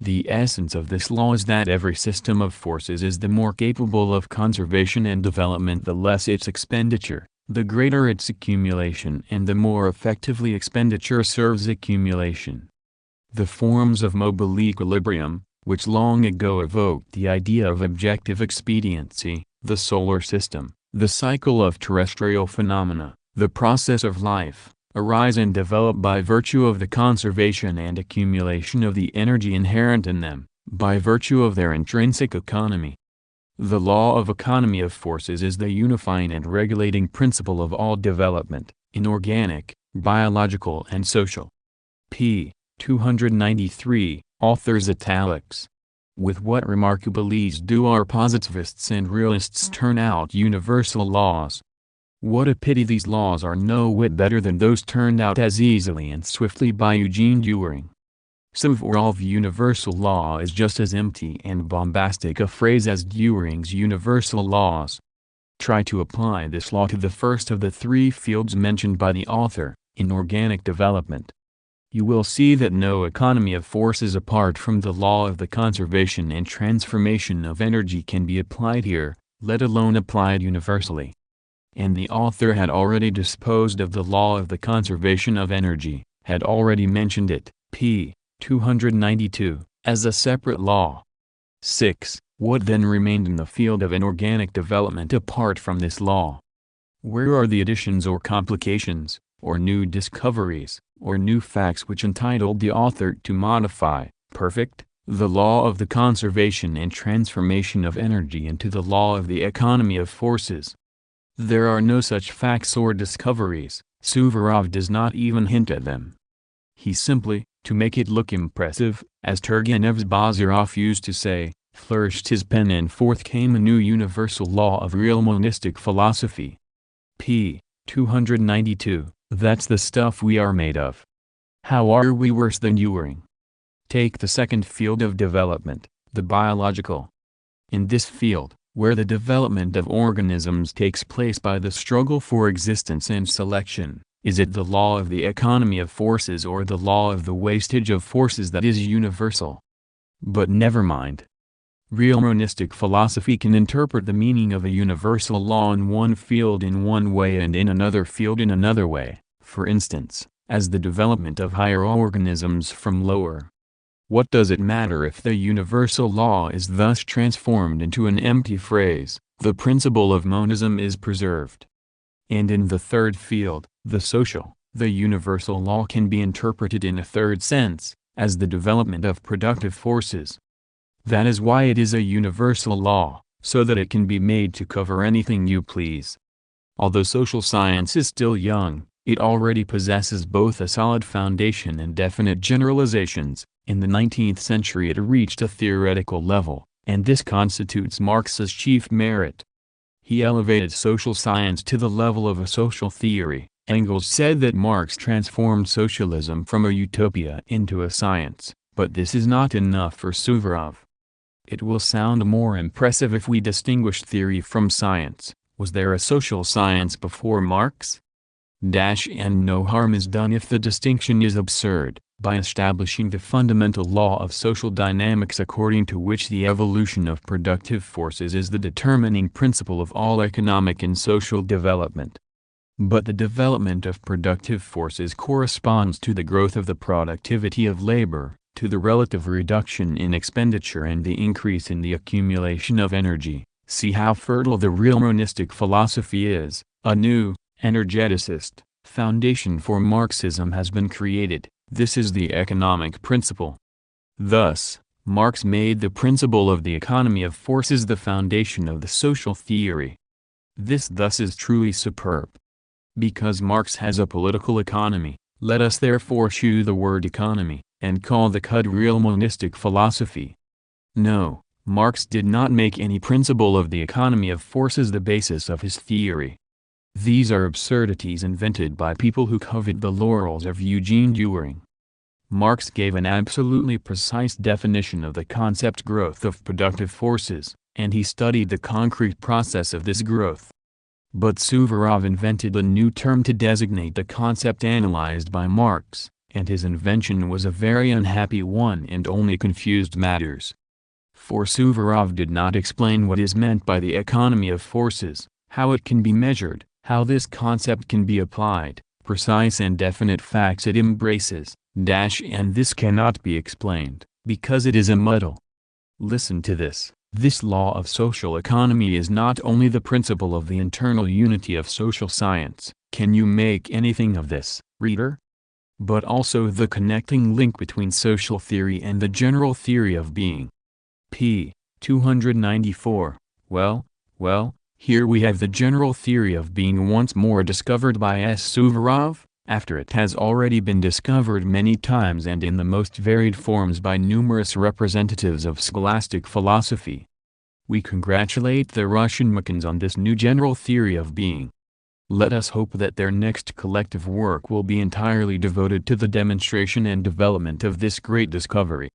The essence of this law is that every system of forces is the more capable of conservation and development the less its expenditure, the greater its accumulation and the more effectively expenditure serves accumulation. The forms of mobile equilibrium, which long ago evoked the idea of objective expediency, the solar system, the cycle of terrestrial phenomena, the process of life, arise and develop by virtue of the conservation and accumulation of the energy inherent in them, by virtue of their intrinsic economy. The law of economy of forces is the unifying and regulating principle of all development, inorganic, biological and social. p. 293, author's italics. With what remarkable ease do our positivists and realists turn out universal laws. What a pity these laws are no whit better than those turned out as easily and swiftly by Eugene Dühring. Suvorov's universal law is just as empty and bombastic a phrase as Dühring's universal laws. Try to apply this law to the first of the three fields mentioned by the author, inorganic development. You will see that no economy of forces apart from the law of the conservation and transformation of energy can be applied here, let alone applied universally. And the author had already disposed of the law of the conservation of energy, had already mentioned it, p. 292, as a separate law. 6. What then remained in the field of inorganic development apart from this law? Where are the additions or complications, or new discoveries, or new facts which entitled the author to modify, perfect, the law of the conservation and transformation of energy into the law of the economy of forces? There are no such facts or discoveries. Suvorov does not even hint at them. He simply, to make it look impressive, as Turgenev's Bazarov used to say, flourished his pen and forth came a new universal law of real monistic philosophy. p. 292, that's the stuff we are made of. How are we worse than Dühring? Take the second field of development, the biological. In this field, where the development of organisms takes place by the struggle for existence and selection, is it the law of the economy of forces or the law of the wastage of forces that is universal? But never mind. Real monistic philosophy can interpret the meaning of a universal law in one field in one way and in another field in another way, for instance, as the development of higher organisms from lower. What does it matter if the universal law is thus transformed into an empty phrase? The principle of monism is preserved. And in the third field, the social, the universal law can be interpreted in a third sense, as the development of productive forces. That is why it is a universal law, so that it can be made to cover anything you please. Although social science is still young, it already possesses both a solid foundation and definite generalizations. In the 19th century it reached a theoretical level, and this constitutes Marx's chief merit. He elevated social science to the level of a social theory. Engels said that Marx transformed socialism from a utopia into a science, but this is not enough for Suvorov. It will sound more impressive if we distinguish theory from science. Was there a social science before Marx? And no harm is done if the distinction is absurd, by establishing the fundamental law of social dynamics according to which the evolution of productive forces is the determining principle of all economic and social development. But the development of productive forces corresponds to the growth of the productivity of labor, to the relative reduction in expenditure and the increase in the accumulation of energy. See how fertile the real monistic philosophy is. A new, energeticist, foundation for Marxism has been created. This is the economic principle. Thus, Marx made the principle of the economy of forces the foundation of the social theory. This thus is truly superb. Because Marx has a political economy, let us therefore eschew the word economy, and call the cud real monistic philosophy. No, Marx did not make any principle of the economy of forces the basis of his theory. These are absurdities invented by people who covet the laurels of Eugene Dühring. Marx gave an absolutely precise definition of the concept growth of productive forces, and he studied the concrete process of this growth. But Suvorov invented a new term to designate the concept analyzed by Marx, and his invention was a very unhappy one and only confused matters. For Suvorov did not explain what is meant by the economy of forces, how it can be measured, how this concept can be applied, precise and definite facts it embraces, and this cannot be explained, because it is a muddle. Listen to this. This law of social economy is not only the principle of the internal unity of social science, can you make anything of this, reader? But also the connecting link between social theory and the general theory of being. p. 294. Well, here we have the general theory of being once more discovered by S. Suvorov, after it has already been discovered many times and in the most varied forms by numerous representatives of scholastic philosophy. We congratulate the Russian Machins on this new general theory of being. Let us hope that their next collective work will be entirely devoted to the demonstration and development of this great discovery.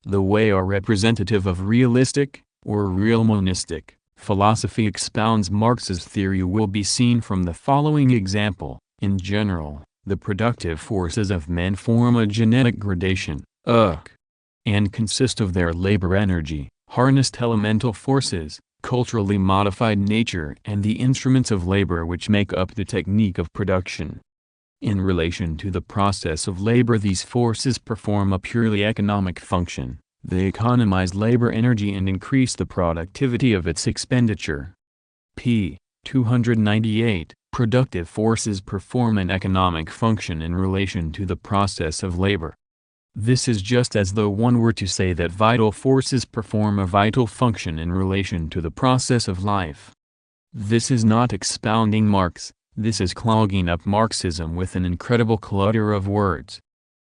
The way or representative of realistic, or real monistic, philosophy expounds Marx's theory will be seen from the following example. In general, the productive forces of men form a genetic gradation, and consist of their labor energy, harnessed elemental forces, culturally modified nature and the instruments of labor which make up the technique of production. In relation to the process of labor, these forces perform a purely economic function. They economize labor energy and increase the productivity of its expenditure. p. 298. Productive forces perform an economic function in relation to the process of labor. This is just as though one were to say that vital forces perform a vital function in relation to the process of life. This is not expounding Marx, this is clogging up Marxism with an incredible clutter of words.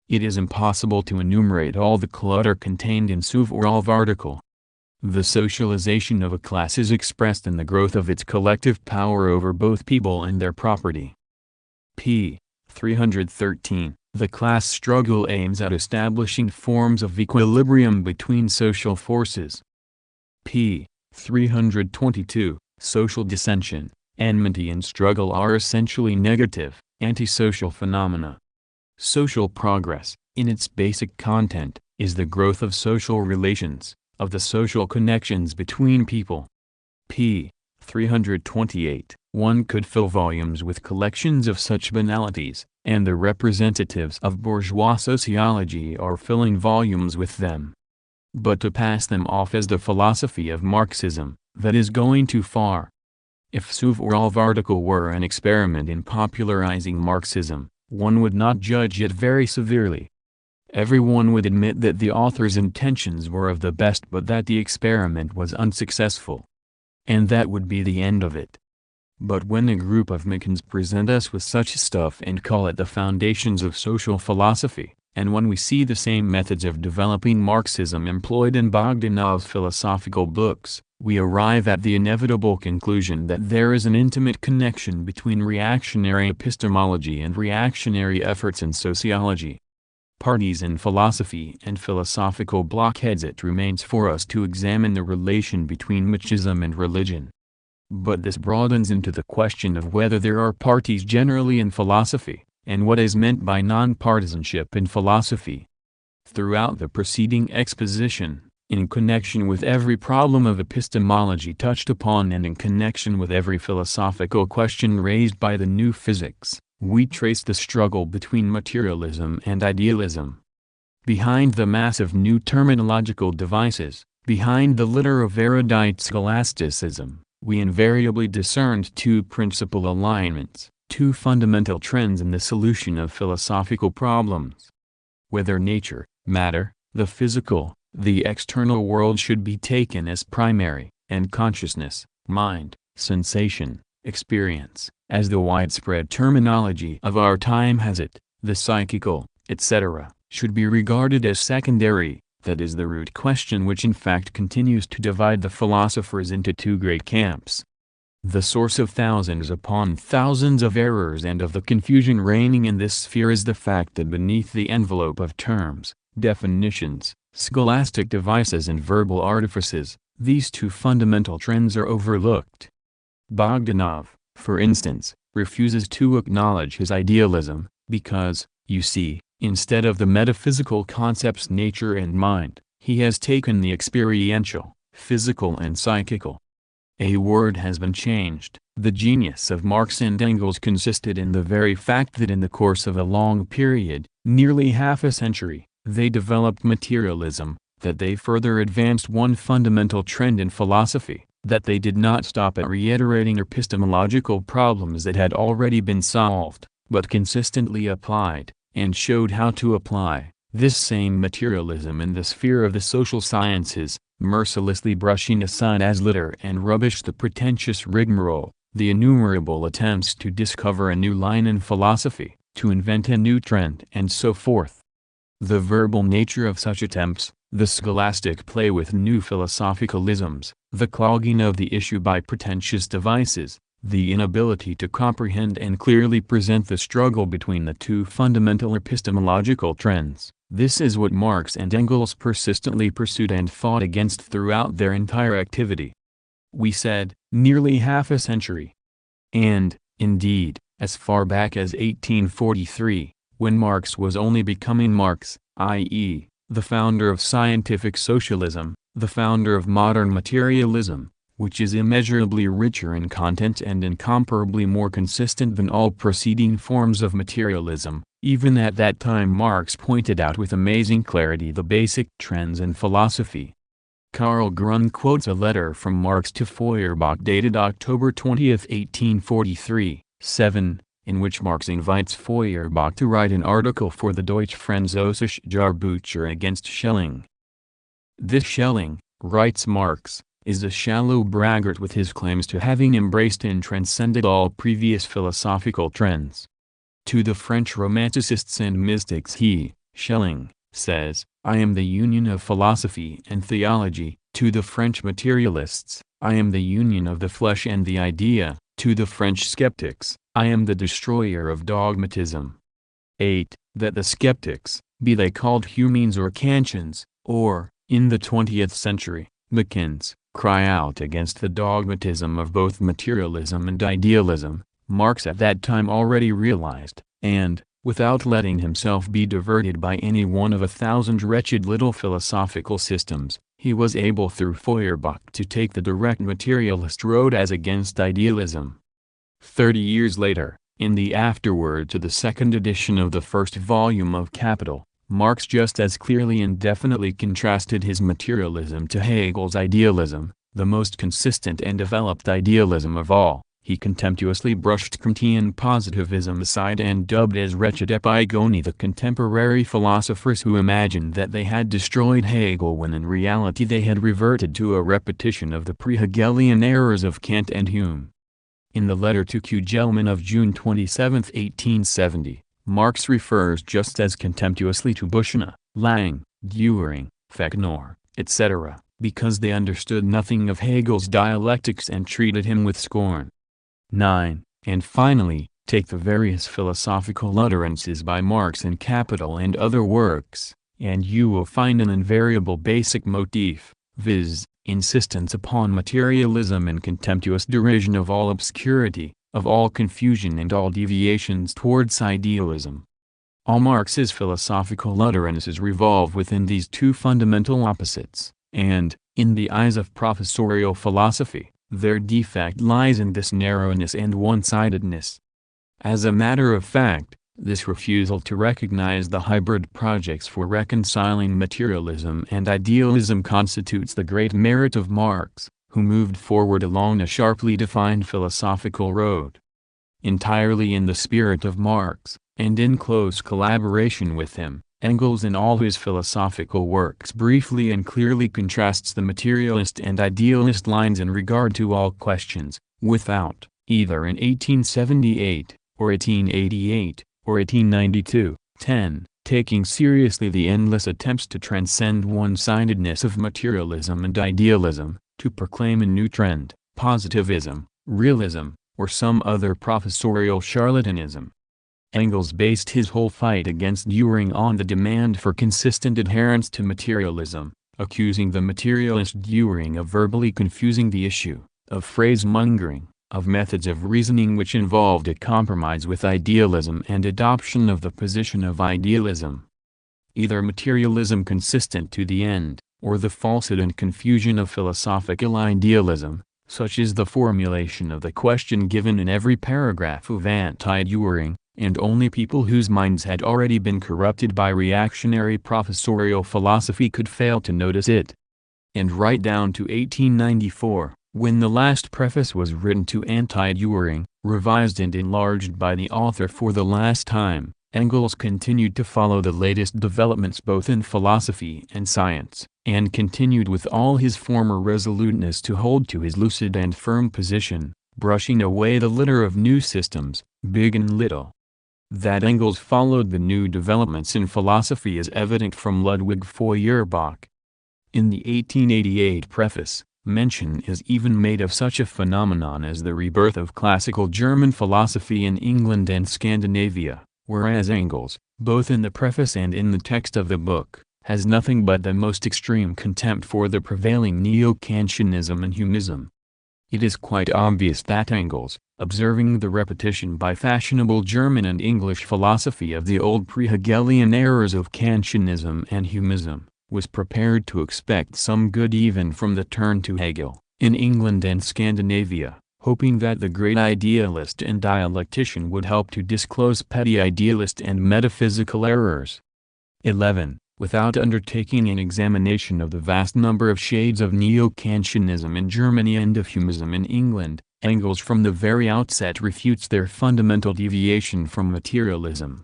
It is impossible to enumerate all the clutter contained in Suvorov article. The socialization of a class is expressed in the growth of its collective power over both people and their property. p. 313. The class struggle aims at establishing forms of equilibrium between social forces. p. 322. Social dissension, enmity and struggle are essentially negative, antisocial phenomena. Social progress, in its basic content, is the growth of social relations, of the social connections between people. p. 328. One could fill volumes with collections of such banalities, and the representatives of bourgeois sociology are filling volumes with them. But to pass them off as the philosophy of Marxism, that is going too far. If Suvorov article were an experiment in popularizing Marxism, one would not judge it very severely. Everyone would admit that the author's intentions were of the best but that the experiment was unsuccessful. And that would be the end of it. But when a group of Machins present us with such stuff and call it the foundations of social philosophy, and when we see the same methods of developing Marxism employed in Bogdanov's philosophical books, we arrive at the inevitable conclusion that there is an intimate connection between reactionary epistemology and reactionary efforts in sociology. Parties in philosophy and philosophical blockheads. It remains for us to examine the relation between Machism and religion. But this broadens into the question of whether there are parties generally in philosophy, and what is meant by non-partisanship in philosophy. Throughout the preceding exposition, in connection with every problem of epistemology touched upon and in connection with every philosophical question raised by the new physics, we trace the struggle between materialism and idealism. Behind the mass of new terminological devices, behind the litter of erudite scholasticism, we invariably discerned two principal alignments, two fundamental trends in the solution of philosophical problems. Whether nature, matter, the physical, the external world should be taken as primary, and consciousness, mind, sensation, experience, as the widespread terminology of our time has it, the psychical, etc., should be regarded as secondary. That is the root question which in fact continues to divide the philosophers into two great camps. The source of thousands upon thousands of errors and of the confusion reigning in this sphere is the fact that beneath the envelope of terms, definitions, scholastic devices and verbal artifices, these two fundamental trends are overlooked. Bogdanov, for instance, refuses to acknowledge his idealism, because, you see, instead of the metaphysical concepts nature and mind, he has taken the experiential, physical and psychical. A word has been changed. The genius of Marx and Engels consisted in the very fact that in the course of a long period, nearly half a century, they developed materialism, that they further advanced one fundamental trend in philosophy, that they did not stop at reiterating epistemological problems that had already been solved, but consistently applied, and showed how to apply, this same materialism in the sphere of the social sciences, mercilessly brushing aside as litter and rubbish the pretentious rigmarole, the innumerable attempts to discover a new line in philosophy, to invent a new trend and so forth. The verbal nature of such attempts, the scholastic play with new philosophicalisms, the clogging of the issue by pretentious devices, the inability to comprehend and clearly present the struggle between the two fundamental epistemological trends. This is what Marx and Engels persistently pursued and fought against throughout their entire activity. We said, nearly half a century. And, indeed, as far back as 1843, when Marx was only becoming Marx, i.e., the founder of scientific socialism, the founder of modern materialism, which is immeasurably richer in content and incomparably more consistent than all preceding forms of materialism. Even at that time Marx pointed out with amazing clarity the basic trends in philosophy. Karl Grun quotes a letter from Marx to Feuerbach dated October 20, 1843, 7, in which Marx invites Feuerbach to write an article for the Deutsche Französische Jahrbucher against Schelling. This Schelling, writes Marx, is a shallow braggart with his claims to having embraced and transcended all previous philosophical trends. To the French romanticists and mystics he, Schelling, says, I am the union of philosophy and theology. To the French materialists, I am the union of the flesh and the idea. To the French skeptics, I am the destroyer of dogmatism. 8. That the skeptics, be they called Humeans or Kantians, or, in the 20th century, Macans, cry out against the dogmatism of both materialism and idealism, Marx at that time already realized, and, without letting himself be diverted by any one of 1,000 wretched little philosophical systems, he was able through Feuerbach to take the direct materialist road as against idealism. 30 years later, in the afterword to the second edition of the first volume of Capital, Marx just as clearly and definitely contrasted his materialism to Hegel's idealism, the most consistent and developed idealism of all. He contemptuously brushed Kantian positivism aside and dubbed as wretched epigoni the contemporary philosophers who imagined that they had destroyed Hegel when in reality they had reverted to a repetition of the pre-Hegelian errors of Kant and Hume. In the letter to Kugelmann of June 27, 1870, Marx refers just as contemptuously to Büchner, Lang, Dühring, Fechner, etc., because they understood nothing of Hegel's dialectics and treated him with scorn. 9. And finally, take the various philosophical utterances by Marx in Capital and other works, and you will find an invariable basic motif, viz., insistence upon materialism and contemptuous derision of all obscurity, of all confusion and all deviations towards idealism. All Marx's philosophical utterances revolve within these two fundamental opposites, and, in the eyes of professorial philosophy, their defect lies in this narrowness and one-sidedness. As a matter of fact, this refusal to recognize the hybrid projects for reconciling materialism and idealism constitutes the great merit of Marx, who moved forward along a sharply defined philosophical road. Entirely in the spirit of Marx, and in close collaboration with him, Engels in all his philosophical works briefly and clearly contrasts the materialist and idealist lines in regard to all questions, without, either in 1878, or 1888, or 1892, 10, taking seriously the endless attempts to transcend one-sidedness of materialism and idealism, to proclaim a new trend, positivism, realism, or some other professorial charlatanism. Engels based his whole fight against Dühring on the demand for consistent adherence to materialism, accusing the materialist Dühring of verbally confusing the issue, of phrase-mongering, of methods of reasoning which involved a compromise with idealism and adoption of the position of idealism. Either materialism consistent to the end, or the falsehood and confusion of philosophical idealism, such is the formulation of the question given in every paragraph of anti-Dühring, and only people whose minds had already been corrupted by reactionary professorial philosophy could fail to notice it. And right down to 1894, when the last preface was written to anti-Dühring, revised and enlarged by the author for the last time, Engels continued to follow the latest developments both in philosophy and science, and continued with all his former resoluteness to hold to his lucid and firm position, brushing away the litter of new systems, big and little. That Engels followed the new developments in philosophy is evident from Ludwig Feuerbach. In the 1888 preface, Mention is even made of such a phenomenon as the rebirth of classical German philosophy in England and Scandinavia, whereas Engels, both in the preface and in the text of the book, has nothing but the most extreme contempt for the prevailing neo-Kantianism and humanism. It is quite obvious that Engels, observing the repetition by fashionable German and English philosophy of the old pre-Hegelian errors of Kantianism and humanism, was prepared to expect some good even from the turn to Hegel, in England and Scandinavia, hoping that the great idealist and dialectician would help to disclose petty idealist and metaphysical errors. 11. Without undertaking an examination of the vast number of shades of neo-Kantianism in Germany and of humanism in England, Engels from the very outset refutes their fundamental deviation from materialism.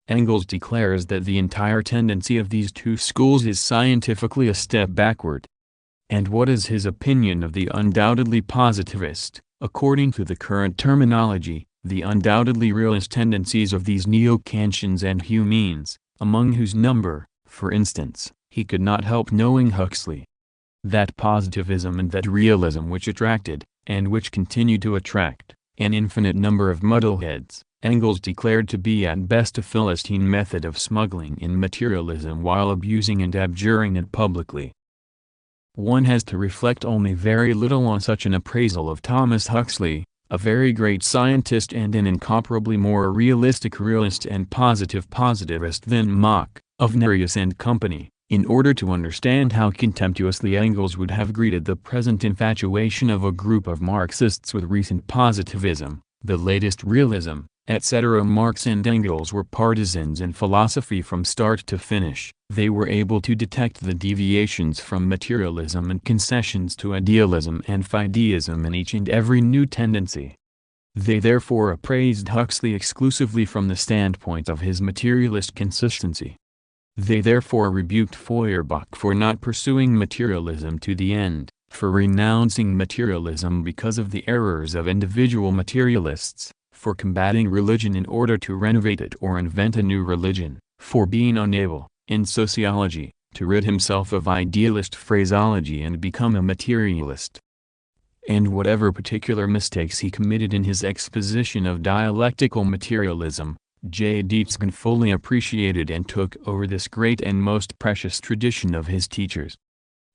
Engels declares that the entire tendency of these two schools is scientifically a step backward. And what is his opinion of the undoubtedly positivist, according to the current terminology, the undoubtedly realist tendencies of these neo-Kantians and Humeans, among whose number, for instance, he could not help knowing Huxley? That positivism and that realism which attracted, and which continue to attract, an infinite number of muddleheads, Engels declared to be at best a Philistine method of smuggling in materialism while abusing and abjuring it publicly. One has to reflect only very little on such an appraisal of Thomas Huxley, a very great scientist and an incomparably more realistic realist and positive positivist than Mach, of Nerius and Company, in order to understand how contemptuously Engels would have greeted the present infatuation of a group of Marxists with recent positivism, the latest realism, etc. Marx and Engels were partisans in philosophy from start to finish. They were able to detect the deviations from materialism and concessions to idealism and fideism in each and every new tendency. They therefore appraised Huxley exclusively from the standpoint of his materialist consistency. They therefore rebuked Feuerbach for not pursuing materialism to the end, for renouncing materialism because of the errors of individual materialists, for combating religion in order to renovate it or invent a new religion, for being unable, in sociology, to rid himself of idealist phraseology and become a materialist. And whatever particular mistakes he committed in his exposition of dialectical materialism, Ch6 fully appreciated and took over this great and most precious tradition of his teachers.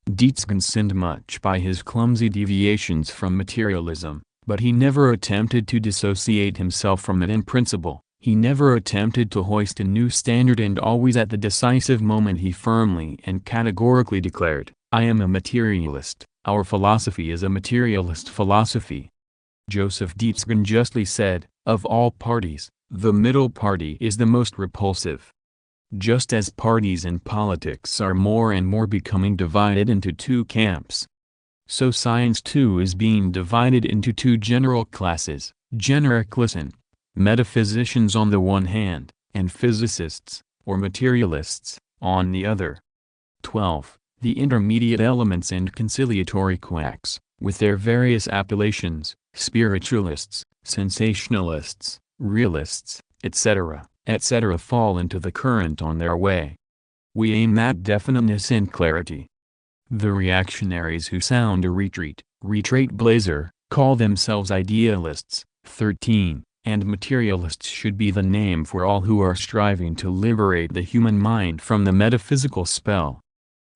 Ch6 sinned much by his clumsy deviations from materialism, but he never attempted to dissociate himself from it in principle. He never attempted to hoist a new standard, and always at the decisive moment he firmly and categorically declared, "I am a materialist, our philosophy is a materialist philosophy." Joseph Ch6 justly said, "Of all parties, the middle party is the most repulsive." Just as parties in politics are more and more becoming divided into two camps, so science too is being divided into two general classes, genericalists, metaphysicians on the one hand, and physicists, or materialists, on the other. 12. The intermediate elements and conciliatory quacks, with their various appellations, spiritualists, sensationalists, realists, etc., etc., fall into the current on their way. We aim at definiteness and clarity. The reactionaries who sound a retreat blazer, call themselves idealists. 13. And materialists should be the name for all who are striving to liberate the human mind from the metaphysical spell.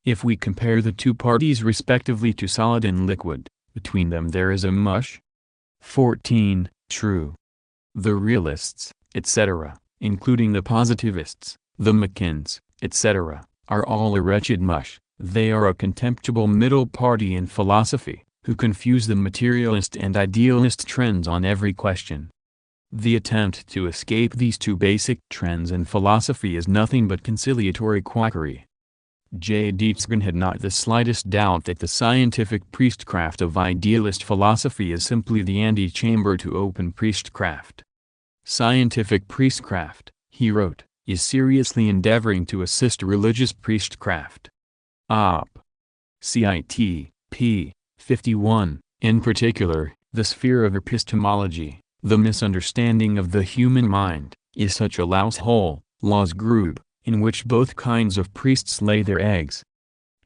If we compare the two parties respectively to solid and liquid, between them there is a mush. 14. True. The realists, etc., including the positivists, the Macans, etc., are all a wretched mush. They are a contemptible middle party in philosophy, who confuse the materialist and idealist trends on every question. The attempt to escape these two basic trends in philosophy is nothing but conciliatory quackery. Ch6 had not the slightest doubt that the scientific priestcraft of idealist philosophy is simply the antechamber to open priestcraft. Scientific priestcraft, he wrote, is seriously endeavoring to assist religious priestcraft. Op. Cit. p. 51, in particular, the sphere of epistemology, the misunderstanding of the human mind, is such a louse hole, Laws Grube, in which both kinds of priests lay their eggs.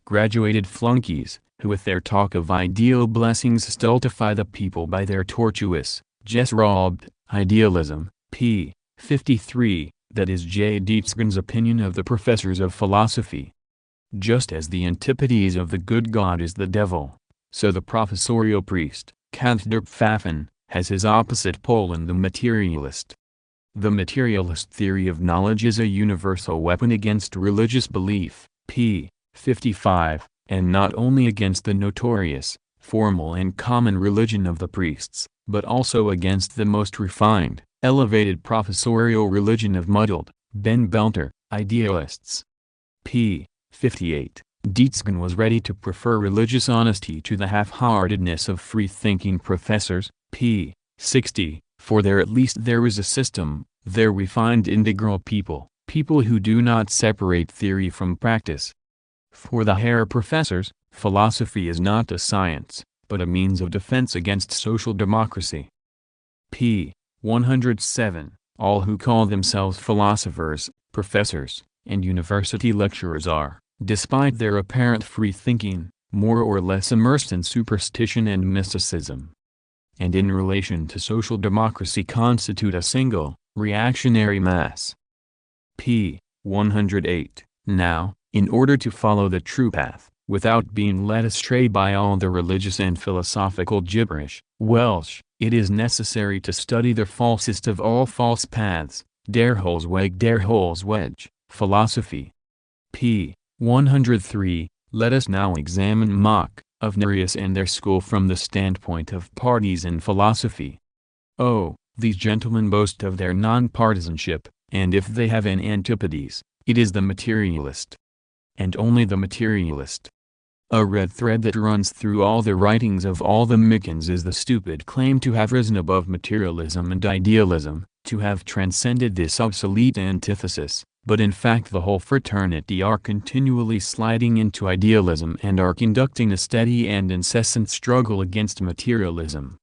Graduated flunkies, who with their talk of ideal blessings stultify the people by their tortuous, just-robbed, idealism. p. 53, that is J. Dietzgen's opinion of the professors of philosophy. Just as the antipodes of the good God is the devil, so the professorial priest, Kant der Pfaffen, has his opposite pole in the materialist. The materialist theory of knowledge is a universal weapon against religious belief. p. 55, and not only against the notorious, formal and common religion of the priests, but also against the most refined, elevated professorial religion of muddled, Ben Belter, idealists. p. 58. Dietzgen was ready to prefer religious honesty to the half-heartedness of free-thinking professors. p. 60. For there at least there is a system, there we find integral people who do not separate theory from practice. For the Herr professors, philosophy is not a science, but a means of defense against social democracy. p. 107. All who call themselves philosophers, professors, and university lecturers are, despite their apparent free thinking, more or less immersed in superstition and mysticism, and in relation to social democracy constitute a single, reactionary mass. p. 108. Now, in order to follow the true path, without being led astray by all the religious and philosophical gibberish, Welsh, it is necessary to study the falsest of all false paths, der Holzweg, philosophy. p. 103. Let us now examine Mach, of Nereus and their school from the standpoint of parties in philosophy. Oh, these gentlemen boast of their non-partisanship, and if they have an antipodes, it is the materialist. And only the materialist. A red thread that runs through all the writings of all the Mickens is the stupid claim to have risen above materialism and idealism, to have transcended this obsolete antithesis, but in fact the whole fraternity are continually sliding into idealism and are conducting a steady and incessant struggle against materialism.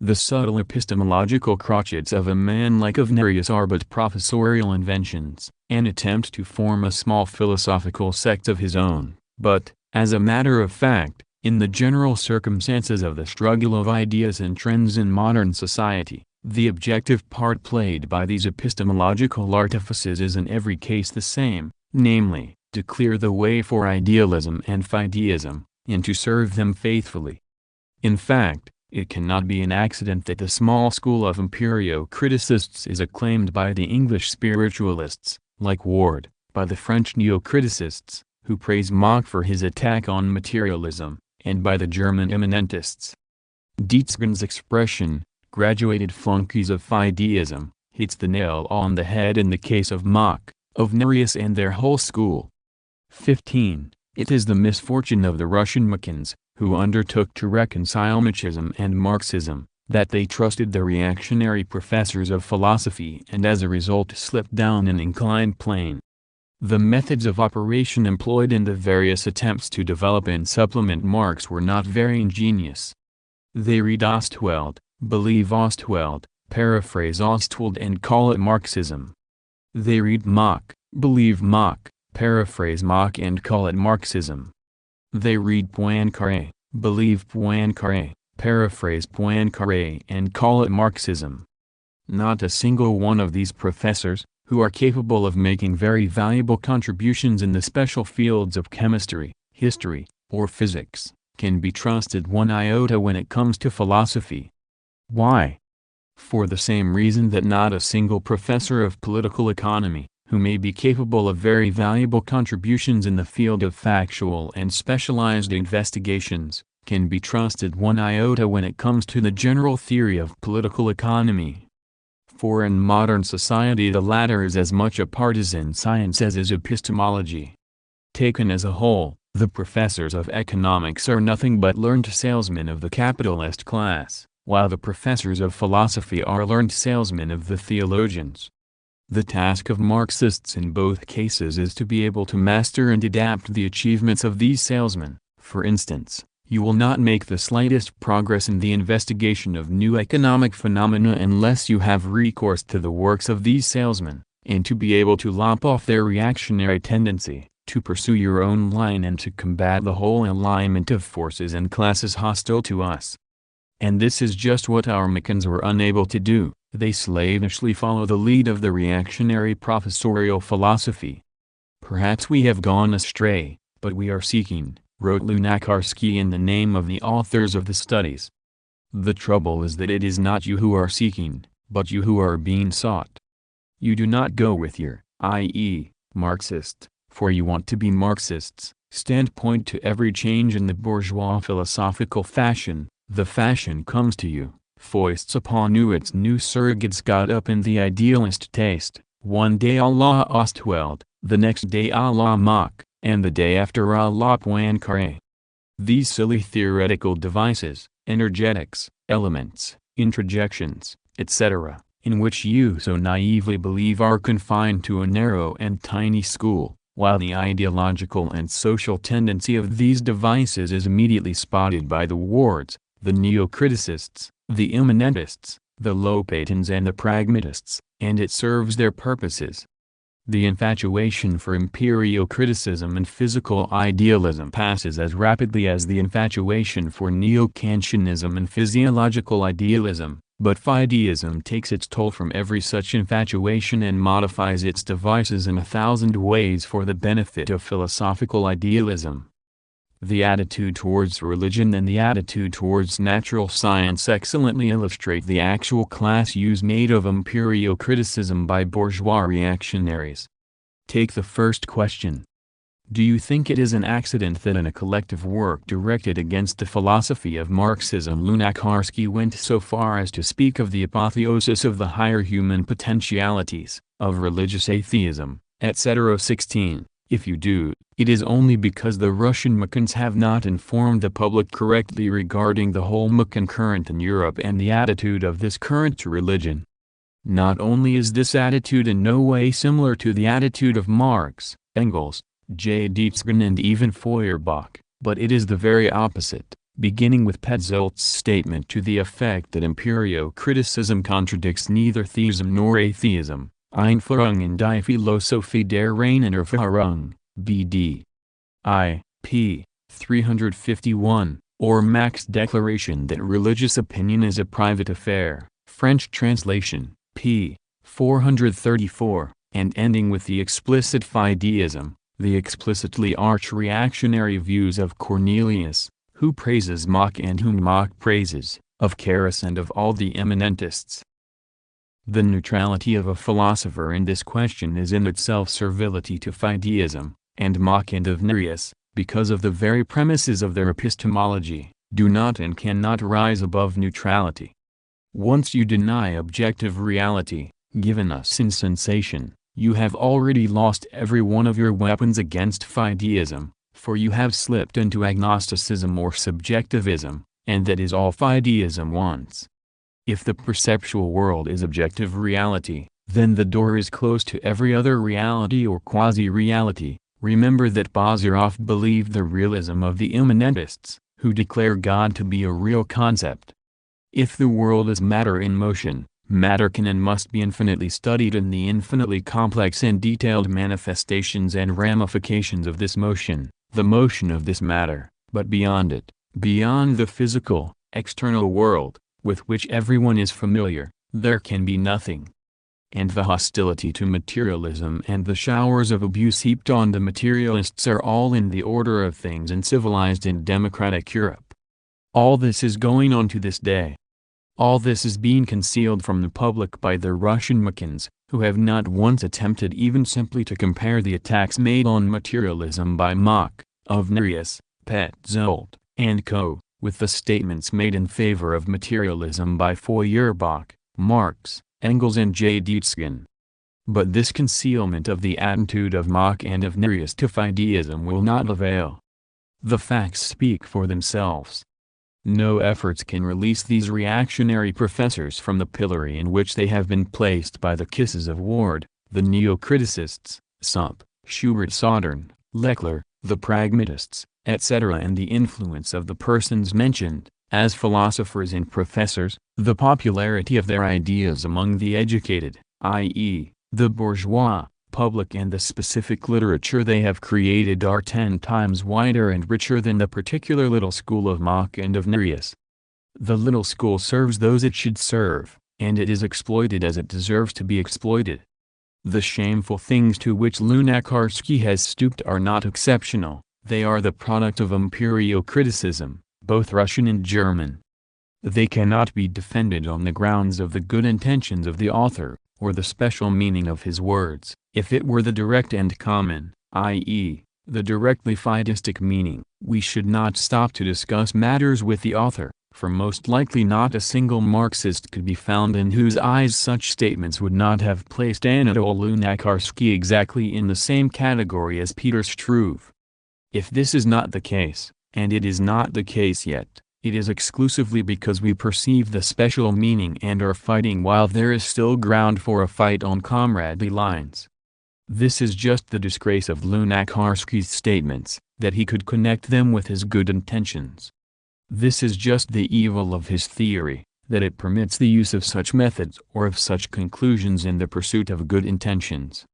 The subtle epistemological crotchets of a man like of Nereus are but professorial inventions, an attempt to form a small philosophical sect of his own, but, as a matter of fact, in the general circumstances of the struggle of ideas and trends in modern society, the objective part played by these epistemological artifices is in every case the same, namely, to clear the way for idealism and fideism, and to serve them faithfully. In fact, it cannot be an accident that the small school of Empirio-Criticists is acclaimed by the English spiritualists, like Ward, by the French neo-criticists, who praise Mach for his attack on materialism, and by the German immanentists. Dietzgen's expression, graduated flunkies of fideism, hits the nail on the head in the case of Mach, of Nereus and their whole school. 15. It is the misfortune of the Russian Mickens, who undertook to reconcile Machism and Marxism, that they trusted the reactionary professors of philosophy and as a result slipped down an inclined plane. The methods of operation employed in the various attempts to develop and supplement Marx were not very ingenious. They read Ostwald, believe Ostwald, paraphrase Ostwald and call it Marxism. They read Mach, believe Mach, paraphrase Mach and call it Marxism. They read Poincaré, believe Poincaré, paraphrase Poincaré and call it Marxism. Not a single one of these professors, who are capable of making very valuable contributions in the special fields of chemistry, history, or physics, can be trusted one iota when it comes to philosophy. Why? For the same reason that not a single professor of political economy, who may be capable of very valuable contributions in the field of factual and specialized investigations, can be trusted one iota when it comes to the general theory of political economy. For in modern society the latter is as much a partisan science as is epistemology. Taken as a whole, the professors of economics are nothing but learned salesmen of the capitalist class, while the professors of philosophy are learned salesmen of the theologians. The task of Marxists in both cases is to be able to master and adapt the achievements of these salesmen. For instance, you will not make the slightest progress in the investigation of new economic phenomena unless you have recourse to the works of these salesmen, and to be able to lop off their reactionary tendency, to pursue your own line and to combat the whole alignment of forces and classes hostile to us. And this is just what our Machins were unable to do. They slavishly follow the lead of the reactionary professorial philosophy. Perhaps we have gone astray, but we are seeking, wrote Lunacharsky in the name of the authors of the studies. The trouble is that it is not you who are seeking, but you who are being sought. You do not go with your, i.e., Marxist, for you want to be Marxists, standpoint to every change in the bourgeois philosophical fashion. The fashion comes to you, foists upon you its new surrogates got up in the idealist taste, one day Allah Ostwald, the next day Allah Mach, and the day after Allah Poincaré. These silly theoretical devices, energetics, elements, introjections, etc., in which you so naively believe are confined to a narrow and tiny school, while the ideological and social tendency of these devices is immediately spotted by the wards, the neo-criticists, the immanentists, the Lopatans and the pragmatists, and it serves their purposes. The infatuation for Empirio-Criticism and physical idealism passes as rapidly as the infatuation for neo-Kantianism and physiological idealism, but fideism takes its toll from every such infatuation and modifies its devices in 1,000 ways for the benefit of philosophical idealism. The attitude towards religion and the attitude towards natural science excellently illustrate the actual class use made of Empirio-Criticism by bourgeois reactionaries. Take the first question. Do you think it is an accident that in a collective work directed against the philosophy of Marxism Lunacharsky went so far as to speak of the apotheosis of the higher human potentialities, of religious atheism, etc. 16. If you do, it is only because the Russian Machins have not informed the public correctly regarding the whole Machin current in Europe and the attitude of this current to religion. Not only is this attitude in no way similar to the attitude of Marx, Engels, Ch6 and even Feuerbach, but it is the very opposite, beginning with Petzolt's statement to the effect that Empirio-Criticism contradicts neither theism nor atheism. Einführung in die Philosophie der reinen Erfahrung, B.D. I. p. 351, or Mach's declaration that religious opinion is a private affair, French translation, p. 434, and ending with the explicit fideism, the explicitly arch-reactionary views of Cornelius, who praises Mach and whom Mach praises, of Carus and of all the immanentists. The neutrality of a philosopher in this question is in itself servility to fideism, and Mach and of Nereus, because of the very premises of their epistemology, do not and cannot rise above neutrality. Once you deny objective reality, given us in sensation, you have already lost every one of your weapons against fideism, for you have slipped into agnosticism or subjectivism, and that is all fideism wants. If the perceptual world is objective reality, then the door is closed to every other reality or quasi-reality. Remember that Bazarov believed the realism of the immanentists, who declare God to be a real concept. If the world is matter in motion, matter can and must be infinitely studied in the infinitely complex and detailed manifestations and ramifications of this motion, the motion of this matter, but beyond it, beyond the physical, external world, with which everyone is familiar, there can be nothing. And the hostility to materialism and the showers of abuse heaped on the materialists are all in the order of things in civilized and democratic Europe. All this is going on to this day. All this is being concealed from the public by the Russian Machins, who have not once attempted even simply to compare the attacks made on materialism by Mach, of Nereus, Petzold, and co., with the statements made in favor of materialism by Feuerbach, Marx, Engels and Ch6. But this concealment of the attitude of Mach and of Nereus to fideism will not avail. The facts speak for themselves. No efforts can release these reactionary professors from the pillory in which they have been placed by the kisses of Ward, the neo-criticists, Sump, Schubert-Soldern, Lechler, the pragmatists, etc. and the influence of the persons mentioned, as philosophers and professors, the popularity of their ideas among the educated, i.e., the bourgeois, public and the specific literature they have created are 10 times wider and richer than the particular little school of Mach and of Nereus. The little school serves those it should serve, and it is exploited as it deserves to be exploited. The shameful things to which Lunacharsky has stooped are not exceptional, they are the product of Empirio-Criticism, both Russian and German. They cannot be defended on the grounds of the good intentions of the author, or the special meaning of his words. If it were the direct and common, i.e., the directly fideistic meaning, we should not stop to discuss matters with the author, for most likely not a single Marxist could be found in whose eyes such statements would not have placed Anatole Lunacharsky exactly in the same category as Peter Struve. If this is not the case, and it is not the case yet, it is exclusively because we perceive the special meaning and are fighting while there is still ground for a fight on comradely lines. This is just the disgrace of Lunacharsky's statements, that he could connect them with his good intentions. This is just the evil of his theory, that it permits the use of such methods or of such conclusions in the pursuit of good intentions.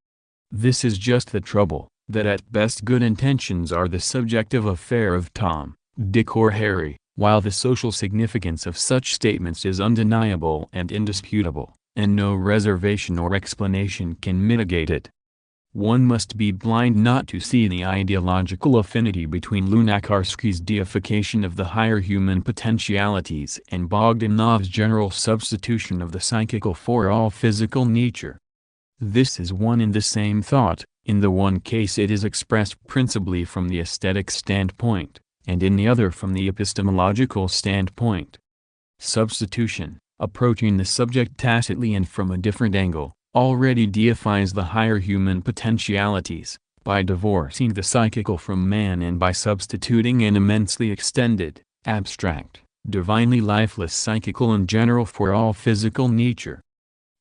This is just the trouble, that at best good intentions are the subjective affair of Tom, Dick or Harry, while the social significance of such statements is undeniable and indisputable, and no reservation or explanation can mitigate it. One must be blind not to see the ideological affinity between Lunacharsky's deification of the higher human potentialities and Bogdanov's general substitution of the psychical for all physical nature. This is one and the same thought. In the one case it is expressed principally from the aesthetic standpoint, and in the other from the epistemological standpoint. Substitution, approaching the subject tacitly and from a different angle, already deifies the higher human potentialities, by divorcing the psychical from man and by substituting an immensely extended, abstract, divinely lifeless psychical in general for all physical nature.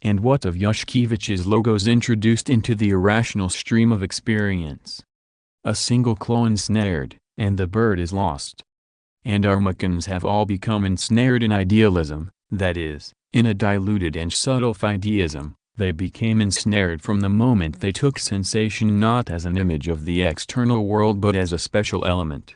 And what of Yushkevich's logos introduced into the irrational stream of experience? A single claw ensnared, and the bird is lost. And our Machins have all become ensnared in idealism, that is, in a diluted and subtle fideism. They became ensnared from the moment they took sensation not as an image of the external world but as a special element.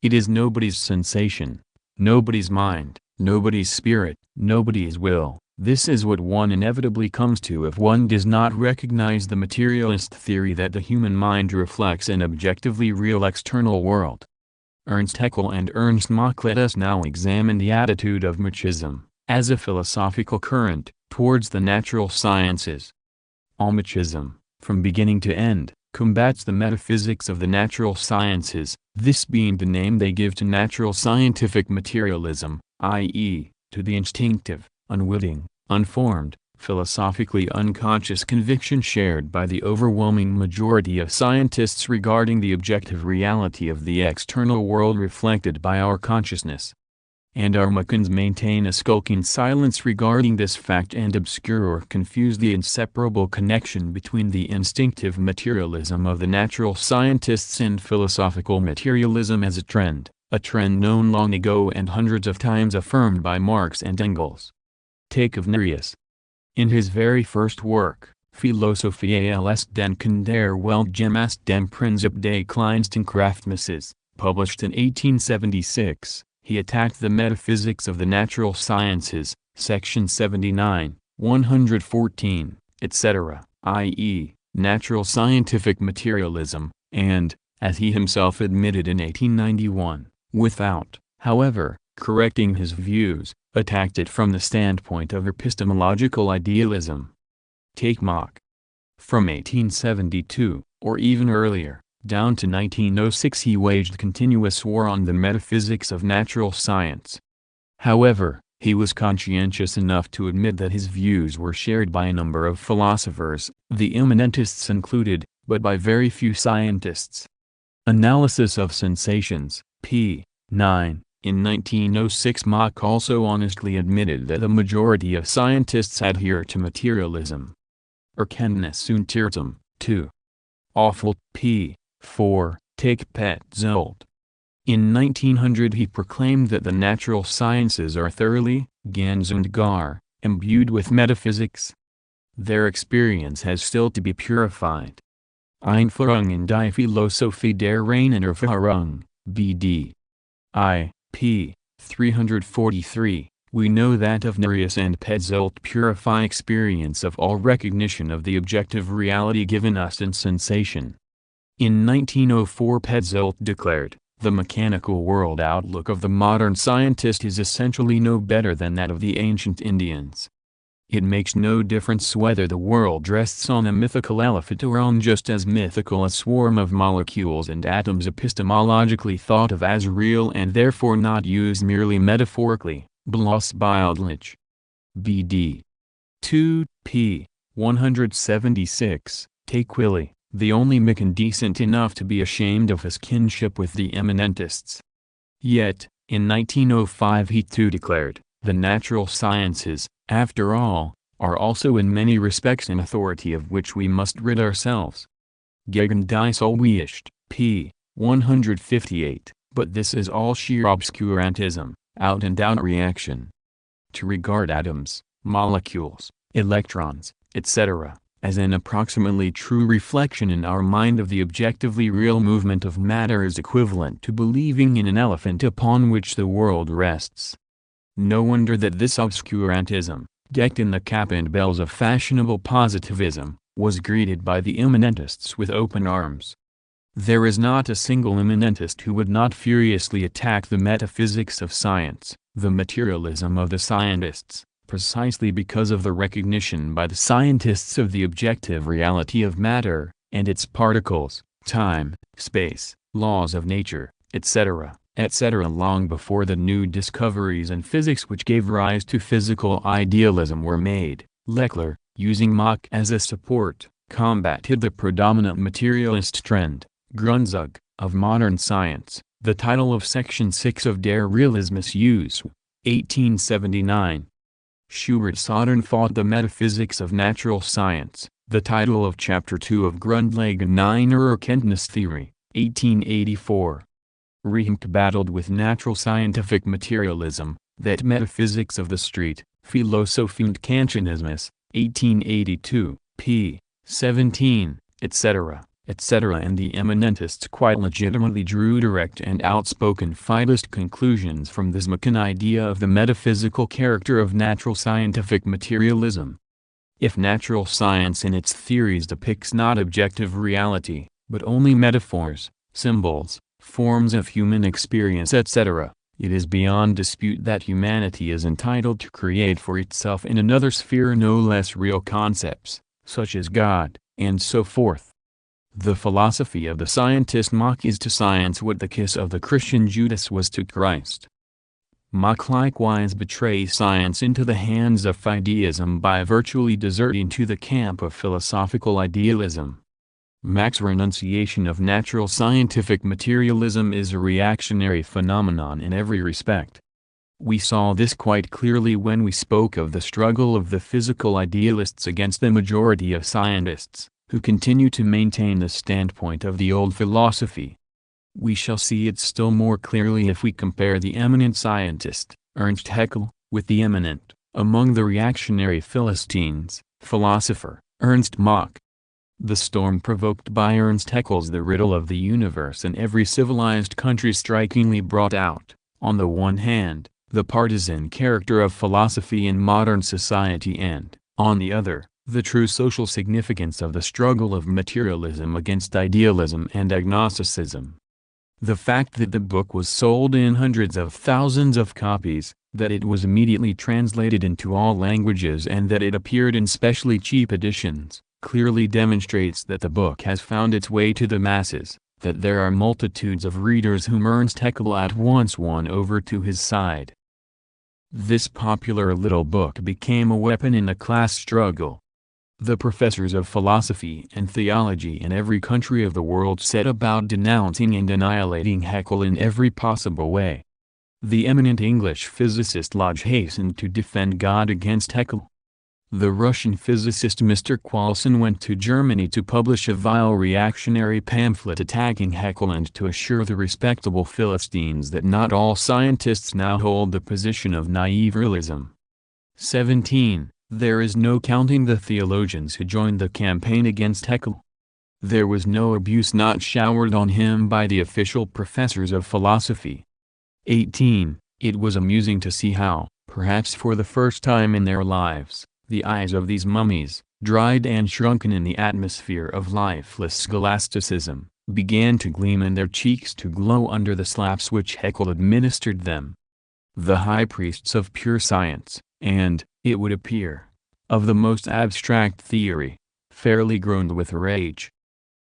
It is nobody's sensation, nobody's mind, nobody's spirit, nobody's will. This is what one inevitably comes to if one does not recognize the materialist theory that the human mind reflects an objectively real external world. Ernst Haeckel and Ernst Mach. Let us now examine the attitude of Machism, as a philosophical current, towards the natural sciences. All Machism, from beginning to end, combats the metaphysics of the natural sciences, this being the name they give to natural scientific materialism, i.e., to the instinctive, unwitting, unformed, philosophically unconscious conviction shared by the overwhelming majority of scientists regarding the objective reality of the external world reflected by our consciousness. And our Machins maintain a skulking silence regarding this fact and obscure or confuse the inseparable connection between the instinctive materialism of the natural scientists and philosophical materialism as a trend known long ago and hundreds of times affirmed by Marx and Engels. Take of Nereus. In his very first work, Philosophiales Denken der Weltgemäß dem Prinzip des kleinsten Kraftmasses, published in 1876, he attacked the metaphysics of the natural sciences, section 79, 114, etc., i.e., natural scientific materialism, and, as he himself admitted in 1891, without, however, correcting his views, attacked it from the standpoint of epistemological idealism. Take Mach. From 1872, or even earlier, down to 1906 he waged continuous war on the metaphysics of natural science. However, he was conscientious enough to admit that his views were shared by a number of philosophers, the immanentists included, but by very few scientists. Analysis of Sensations, p. 9. In 1906 Mach also honestly admitted that the majority of scientists adhere to materialism. Erkenntnis und Irrtum, 2. Awful, p. 4, Take Petzold. In 1900 he proclaimed that the natural sciences are thoroughly, ganz und gar, imbued with metaphysics. Their experience has still to be purified. Einführung in die Philosophie der reinen Erfahrung, B.D. I. p. 343, we know that of Nereus and Petzold purify experience of all recognition of the objective reality given us in sensation. In 1904 Petzold declared, the mechanical world outlook of the modern scientist is essentially no better than that of the ancient Indians. It makes no difference whether the world rests on a mythical elephant or on just as mythical a swarm of molecules and atoms epistemologically thought of as real and therefore not used merely metaphorically. Bloss-Bildlich. B.D. 2, p. 176, Taquili, the only Mikan decent enough to be ashamed of his kinship with the eminentists. Yet, in 1905 he too declared, the natural sciences, after all, are also in many respects an authority of which we must rid ourselves. Gegen die Sollwicht, p. 158, but this is all sheer obscurantism, out-and-out reaction. To regard atoms, molecules, electrons, etc., as an approximately true reflection in our mind of the objectively real movement of matter is equivalent to believing in an elephant upon which the world rests. No wonder that this obscurantism, decked in the cap and bells of fashionable positivism, was greeted by the immanentists with open arms. There is not a single immanentist who would not furiously attack the metaphysics of science, the materialism of the scientists, precisely because of the recognition by the scientists of the objective reality of matter, and its particles, time, space, laws of nature, etc. etc. long before the new discoveries in physics which gave rise to physical idealism were made. Leckler, using Mach as a support, combated the predominant materialist trend, Grundzug, of modern science. The title of Section 6 of Der Realismus Us. 1879. Schubert Soden fought the metaphysics of natural science, the title of Chapter 2 of Grundlagener Erkenntnistheorie. 1884. Riemann battled with natural scientific materialism, that metaphysics of the street, Philosophie und Kantianismus, 1882, p. 17, etc., etc. and the eminentists quite legitimately drew direct and outspoken fightist conclusions from this Mikan idea of the metaphysical character of natural scientific materialism. If natural science in its theories depicts not objective reality, but only metaphors, symbols, forms of human experience etc., it is beyond dispute that humanity is entitled to create for itself in another sphere no less real concepts, such as God, and so forth. The philosophy of the scientist Mach is to science what the kiss of the Christian Judas was to Christ. Mach likewise betrays science into the hands of fideism by virtually deserting to the camp of philosophical idealism. Mach's renunciation of natural scientific materialism is a reactionary phenomenon in every respect. We saw this quite clearly when we spoke of the struggle of the physical idealists against the majority of scientists, who continue to maintain the standpoint of the old philosophy. We shall see it still more clearly if we compare the eminent scientist, Ernst Haeckel, with the eminent, among the reactionary Philistines, philosopher, Ernst Mach. The storm provoked by Ernst Haeckel's The Riddle of the Universe in every civilized country strikingly brought out, on the one hand, the partisan character of philosophy in modern society and, on the other, the true social significance of the struggle of materialism against idealism and agnosticism. The fact that the book was sold in hundreds of thousands of copies, that it was immediately translated into all languages and that it appeared in specially cheap editions, clearly demonstrates that the book has found its way to the masses, that there are multitudes of readers whom Ernst Haeckel at once won over to his side. This popular little book became a weapon in the class struggle. The professors of philosophy and theology in every country of the world set about denouncing and annihilating Haeckel in every possible way. The eminent English physicist Lodge hastened to defend God against Haeckel. The Russian physicist Mr. Qualson went to Germany to publish a vile reactionary pamphlet attacking Haeckel and to assure the respectable Philistines that not all scientists now hold the position of naive realism. 17. There is no counting the theologians who joined the campaign against Haeckel. There was no abuse not showered on him by the official professors of philosophy. 18. It was amusing to see how, perhaps for the first time in their lives, the eyes of these mummies, dried and shrunken in the atmosphere of lifeless scholasticism, began to gleam and their cheeks to glow under the slaps which Haeckel administered them. The high priests of pure science, and, it would appear, of the most abstract theory, fairly groaned with rage.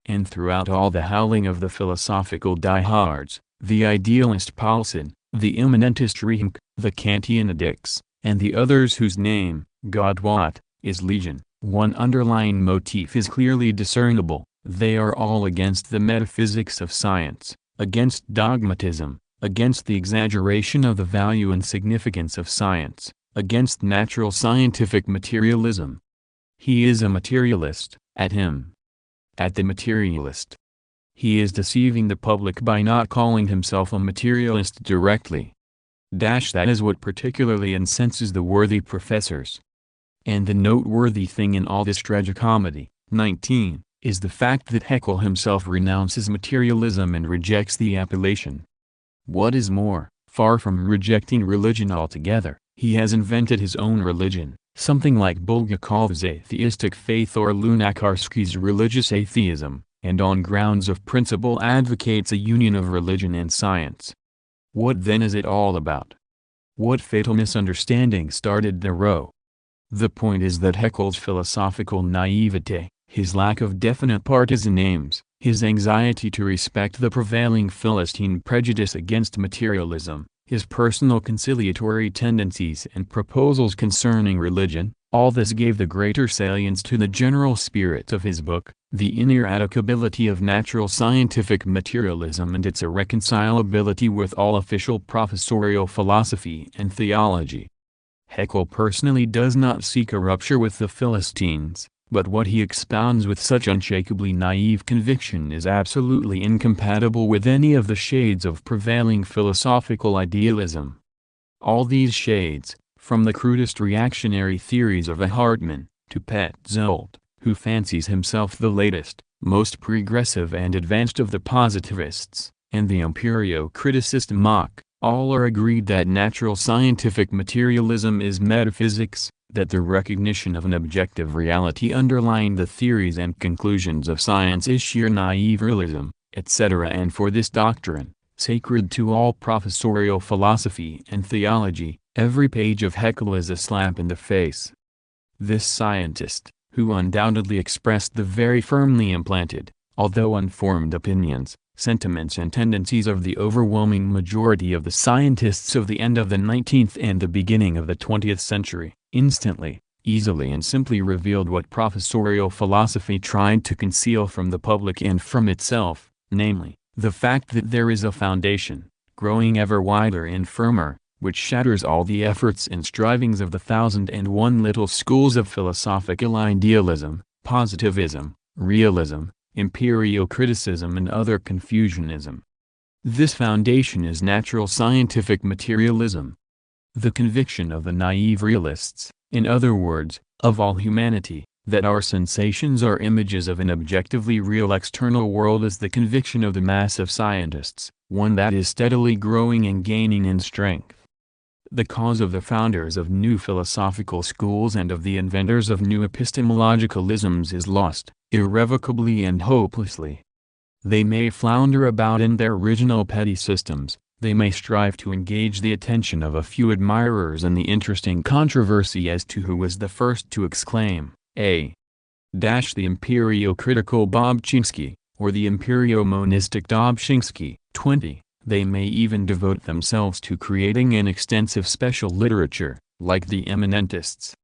And throughout all the howling of the philosophical diehards, the idealist Paulson, the immanentist Riehnke, the Kantian addicts, and the others whose name, God wot, is legion, one underlying motif is clearly discernible: they are all against the metaphysics of science, against dogmatism, against the exaggeration of the value and significance of science, against natural scientific materialism. He is a materialist, at him. At the materialist. He is deceiving the public by not calling himself a materialist directly. That is what particularly incenses the worthy professors. And the noteworthy thing in all this tragicomedy, 19, is the fact that Haeckel himself renounces materialism and rejects the appellation. What is more, far from rejecting religion altogether, he has invented his own religion, something like Bulgakov's atheistic faith or Lunacharsky's religious atheism, and on grounds of principle advocates a union of religion and science. What then is it all about? What fatal misunderstanding started the row? The point is that Haeckel's philosophical naivete, his lack of definite partisan aims, his anxiety to respect the prevailing Philistine prejudice against materialism, his personal conciliatory tendencies and proposals concerning religion, all this gave the greater salience to the general spirit of his book, the ineradicability of natural scientific materialism and its irreconcilability with all official professorial philosophy and theology. Haeckel personally does not seek a rupture with the Philistines, but what he expounds with such unshakably naive conviction is absolutely incompatible with any of the shades of prevailing philosophical idealism. All these shades, from the crudest reactionary theories of a Hartmann, to Petzold, who fancies himself the latest, most progressive and advanced of the positivists, and the Empirio-Criticist Mach, all are agreed that natural scientific materialism is metaphysics, that the recognition of an objective reality underlying the theories and conclusions of science is sheer naive realism, etc. And for this doctrine, sacred to all professorial philosophy and theology, every page of Haeckel is a slap in the face. This scientist, who undoubtedly expressed the very firmly implanted, although unformed opinions, sentiments and tendencies of the overwhelming majority of the scientists of the end of the 19th and the beginning of the 20th century, instantly, easily and simply revealed what professorial philosophy tried to conceal from the public and from itself, namely, the fact that there is a foundation, growing ever wider and firmer, which shatters all the efforts and strivings of the 1001 little schools of philosophical idealism, positivism, realism, Empirio-Criticism and other Confucianism. This foundation is natural scientific materialism. The conviction of the naive realists, in other words, of all humanity, that our sensations are images of an objectively real external world is the conviction of the mass of scientists, one that is steadily growing and gaining in strength. The cause of the founders of new philosophical schools and of the inventors of new epistemological isms is lost, irrevocably and hopelessly. They may flounder about in their original petty systems, they may strive to engage the attention of a few admirers in the interesting controversy as to who was the first to exclaim, the Empirio-critical Dobzhinsky, or the Empirio-monistic Dobzhinsky. 20. They may even devote themselves to creating an extensive special literature, like the eminentists.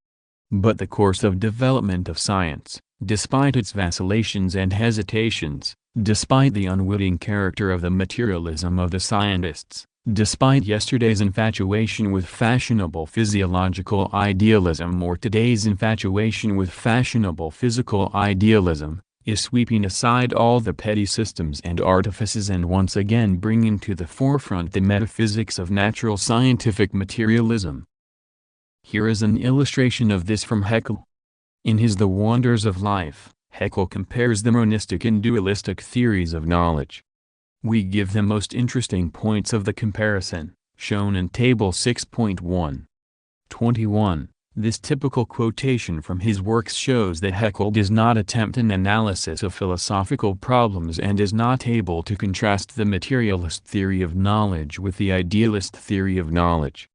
But the course of development of science, despite its vacillations and hesitations, despite the unwitting character of the materialism of the scientists, despite yesterday's infatuation with fashionable physiological idealism or today's infatuation with fashionable physical idealism, is sweeping aside all the petty systems and artifices and once again bringing to the forefront the metaphysics of natural scientific materialism. Here is an illustration of this from Haeckel. In his The Wonders of Life, Haeckel compares the monistic and dualistic theories of knowledge. We give the most interesting points of the comparison, shown in Table 6.1. 21. This typical quotation from his works shows that Haeckel does not attempt an analysis of philosophical problems and is not able to contrast the materialist theory of knowledge with the idealist theory of knowledge.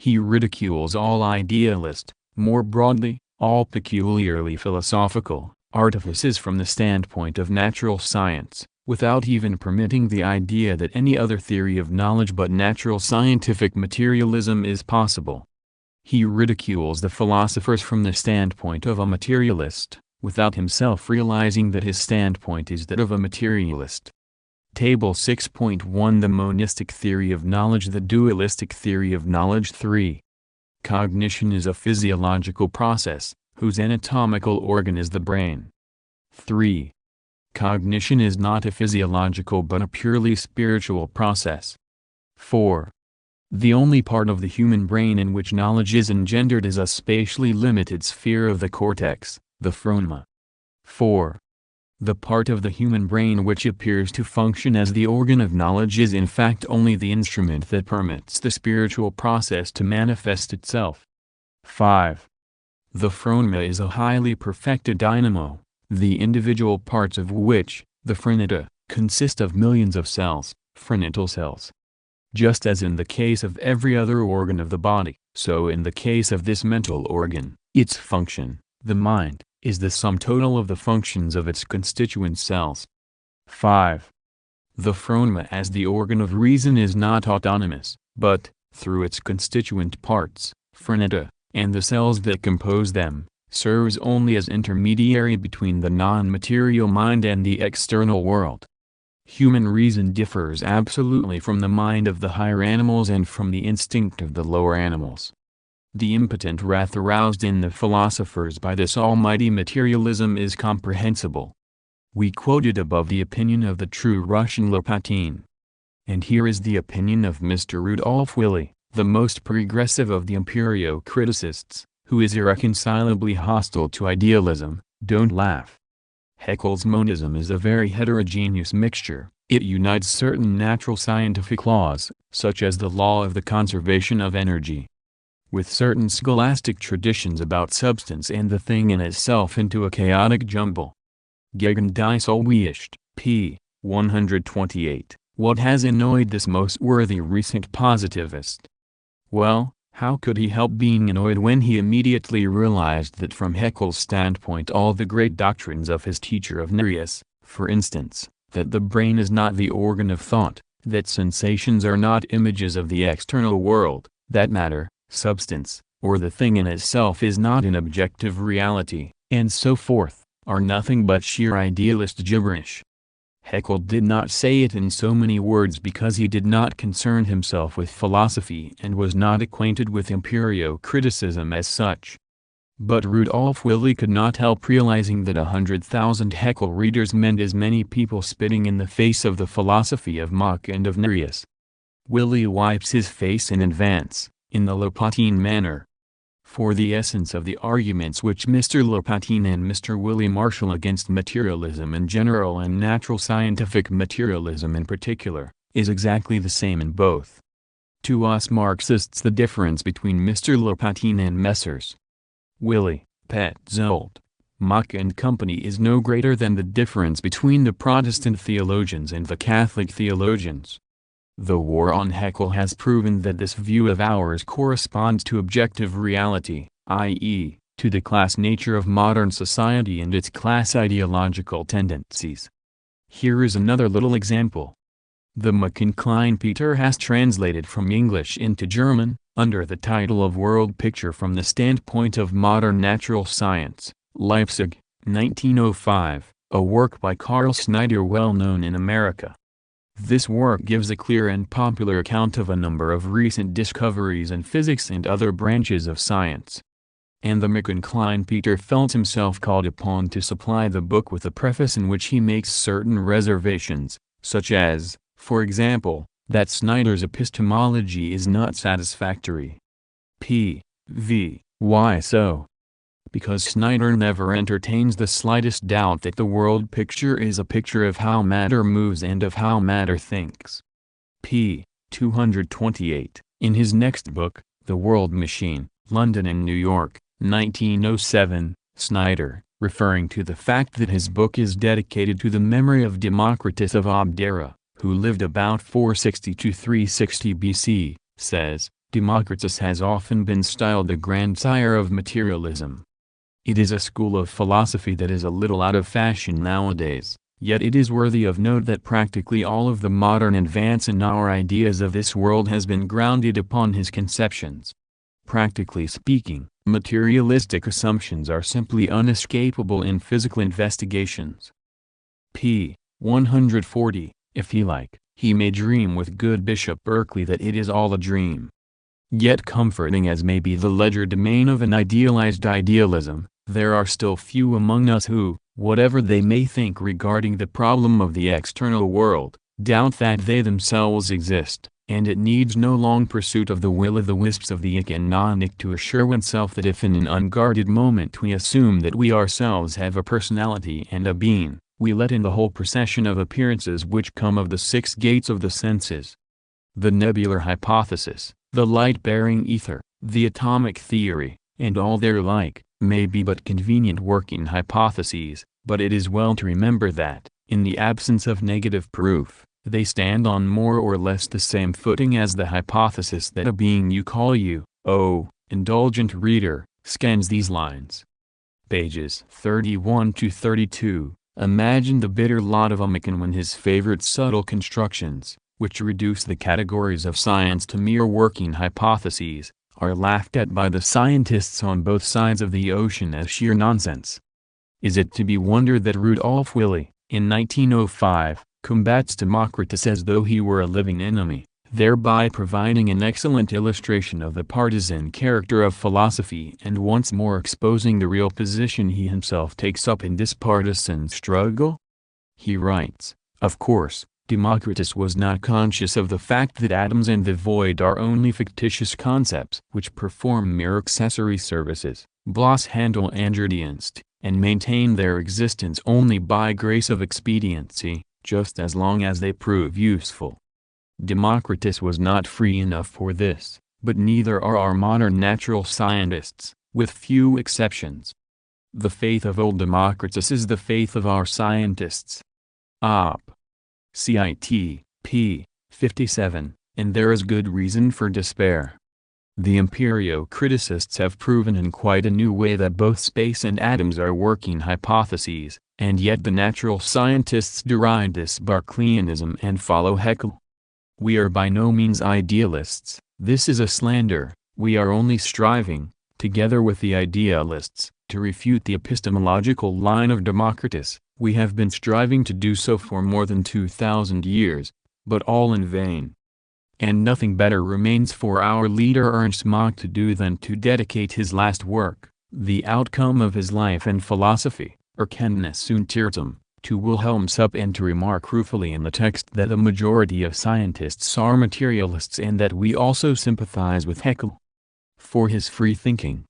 He ridicules all idealist, more broadly, all peculiarly philosophical, artifices from the standpoint of natural science, without even permitting the idea that any other theory of knowledge but natural scientific materialism is possible. He ridicules the philosophers from the standpoint of a materialist, without himself realizing that his standpoint is that of a materialist. Table 6.1 The monistic theory of knowledge, the dualistic theory of knowledge. 3. Cognition is a physiological process, whose anatomical organ is the brain. 3. Cognition is not a physiological but a purely spiritual process. 4. The only part of the human brain in which knowledge is engendered is a spatially limited sphere of the cortex, the phronema. 4. The part of the human brain which appears to function as the organ of knowledge is in fact only the instrument that permits the spiritual process to manifest itself. 5. The phronema is a highly perfected dynamo, the individual parts of which, the phrenata, consist of millions of cells, phrenatal cells. Just as in the case of every other organ of the body, so in the case of this mental organ, its function, the mind, is the sum total of the functions of its constituent cells. 5. The phronema as the organ of reason is not autonomous, but, through its constituent parts, phrenata, and the cells that compose them, serves only as intermediary between the non-material mind and the external world. Human reason differs absolutely from the mind of the higher animals and from the instinct of the lower animals. The impotent wrath aroused in the philosophers by this almighty materialism is comprehensible. We quoted above the opinion of the true Russian Lopatin. And here is the opinion of Mr. Rudolf Willi, the most progressive of the Empirio-Criticists, who is irreconcilably hostile to idealism. Don't laugh. Haeckel's monism is a very heterogeneous mixture. It unites certain natural scientific laws, such as the law of the conservation of energy, with certain scholastic traditions about substance and the thing in itself into a chaotic jumble. Gegen die Sollwicht, p. 128. What has annoyed this most worthy recent positivist? Well, how could he help being annoyed when he immediately realized that from Haeckel's standpoint all the great doctrines of his teacher of Nereus, for instance, that the brain is not the organ of thought, that sensations are not images of the external world, that matter, substance, or the thing in itself is not an objective reality, and so forth, are nothing but sheer idealist gibberish. Haeckel did not say it in so many words because he did not concern himself with philosophy and was not acquainted with Empirio-Criticism as such. But Rudolf Willi could not help realizing that 100,000 Haeckel readers meant as many people spitting in the face of the philosophy of Mach and of Nereus. Willi wipes his face in advance, in the Lopatin manner. For the essence of the arguments which Mr. Lopatin and Mr. Willi marshal against materialism in general and natural scientific materialism in particular, is exactly the same in both. To us Marxists the difference between Mr. Lopatin and Messrs. Willi, Petzold, Mach and Company is no greater than the difference between the Protestant theologians and the Catholic theologians. The war on Haeckel has proven that this view of ours corresponds to objective reality, i.e., to the class nature of modern society and its class ideological tendencies. Here is another little example. The Machin Peter has translated from English into German, under the title of World Picture from the Standpoint of Modern Natural Science, Leipzig, 1905, a work by Carl Snyder well known in America. This work gives a clear and popular account of a number of recent discoveries in physics and other branches of science. And the Machin Peter felt himself called upon to supply the book with a preface in which he makes certain reservations, such as, for example, that Snyder's epistemology is not satisfactory. P. Why so? Because Snyder never entertains the slightest doubt that the world picture is a picture of how matter moves and of how matter thinks. p. 228, in his next book, The World Machine, London and New York, 1907, Snyder, referring to the fact that his book is dedicated to the memory of Democritus of Abdera, who lived about 460 to 360 BC, says, Democritus has often been styled the grandsire of materialism. It is a school of philosophy that is a little out of fashion nowadays, yet it is worthy of note that practically all of the modern advance in our ideas of this world has been grounded upon his conceptions. Practically speaking, materialistic assumptions are simply unescapable in physical investigations. p. 140, if he like, he may dream with good Bishop Berkeley that it is all a dream. Yet comforting as may be the legerdemain of an idealized idealism, there are still few among us who, whatever they may think regarding the problem of the external world, doubt that they themselves exist, and it needs no long pursuit of the will-o'-the-wisps of the ik and non-ik to assure oneself that if in an unguarded moment we assume that we ourselves have a personality and a being, we let in the whole procession of appearances which come of the six gates of the senses. The nebular hypothesis, the light-bearing ether, the atomic theory, and all their like, may be but convenient working hypotheses, but it is well to remember that, in the absence of negative proof, they stand on more or less the same footing as the hypothesis that a being you call you, oh, indulgent reader, scans these lines. Pages 31 to 32, imagine the bitter lot of a Macon when his favorite subtle constructions, which reduce the categories of science to mere working hypotheses, are laughed at by the scientists on both sides of the ocean as sheer nonsense. Is it to be wondered that Rudolf Willi, in 1905, combats Democritus as though he were a living enemy, thereby providing an excellent illustration of the partisan character of philosophy and once more exposing the real position he himself takes up in this partisan struggle? He writes, of course, Democritus was not conscious of the fact that atoms and the void are only fictitious concepts which perform mere accessory services, bloß Handel Ingredienst, and maintain their existence only by grace of expediency, just as long as they prove useful. Democritus was not free enough for this, but neither are our modern natural scientists, with few exceptions. The faith of old Democritus is the faith of our scientists. Op. Cit. p. 57, and there is good reason for despair. The Empirio-Criticists have proven in quite a new way that both space and atoms are working hypotheses, and yet the natural scientists deride this Berkeleyanism and follow Haeckel. We are by no means idealists, this is a slander, we are only striving, together with the idealists, to refute the epistemological line of Democritus. We have been striving to do so for more than 2,000 years, but all in vain. And nothing better remains for our leader Ernst Mach to do than to dedicate his last work, the outcome of his life and philosophy, Erkenntnis und Irrtum, to Wilhelm Supp and to remark ruefully in the text that the majority of scientists are materialists and that we also sympathize with Haeckel. For his free thinking.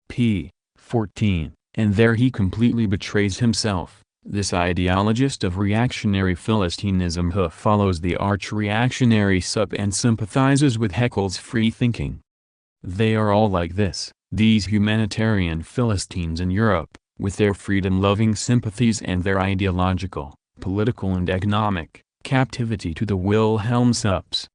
p. 14, and there he completely betrays himself. This ideologist of reactionary Philistinism who follows the arch-reactionary Supp and sympathizes with Haeckel's free thinking. They are all like this, these humanitarian Philistines in Europe, with their freedom-loving sympathies and their ideological, political and economic, captivity to the Wilhelm Supps.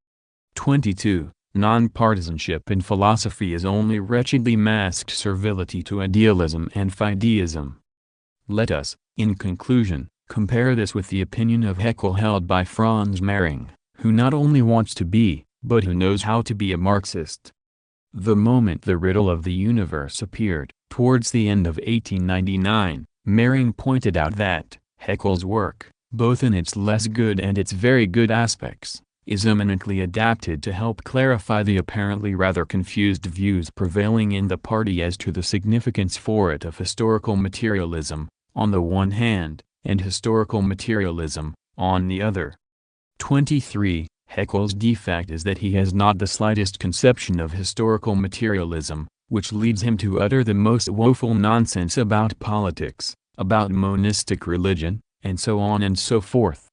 22. Non-partisanship in philosophy is only wretchedly masked servility to idealism and fideism. Let us, in conclusion, compare this with the opinion of Haeckel held by Franz Mehring, who not only wants to be, but who knows how to be a Marxist. The moment the riddle of the universe appeared, towards the end of 1899, Mehring pointed out that Haeckel's work, both in its less good and its very good aspects, is eminently adapted to help clarify the apparently rather confused views prevailing in the party as to the significance for it of historical materialism, on the one hand, and historical materialism, on the other. 23. Haeckel's defect is that he has not the slightest conception of historical materialism, which leads him to utter the most woeful nonsense about politics, about monistic religion, and so on and so forth.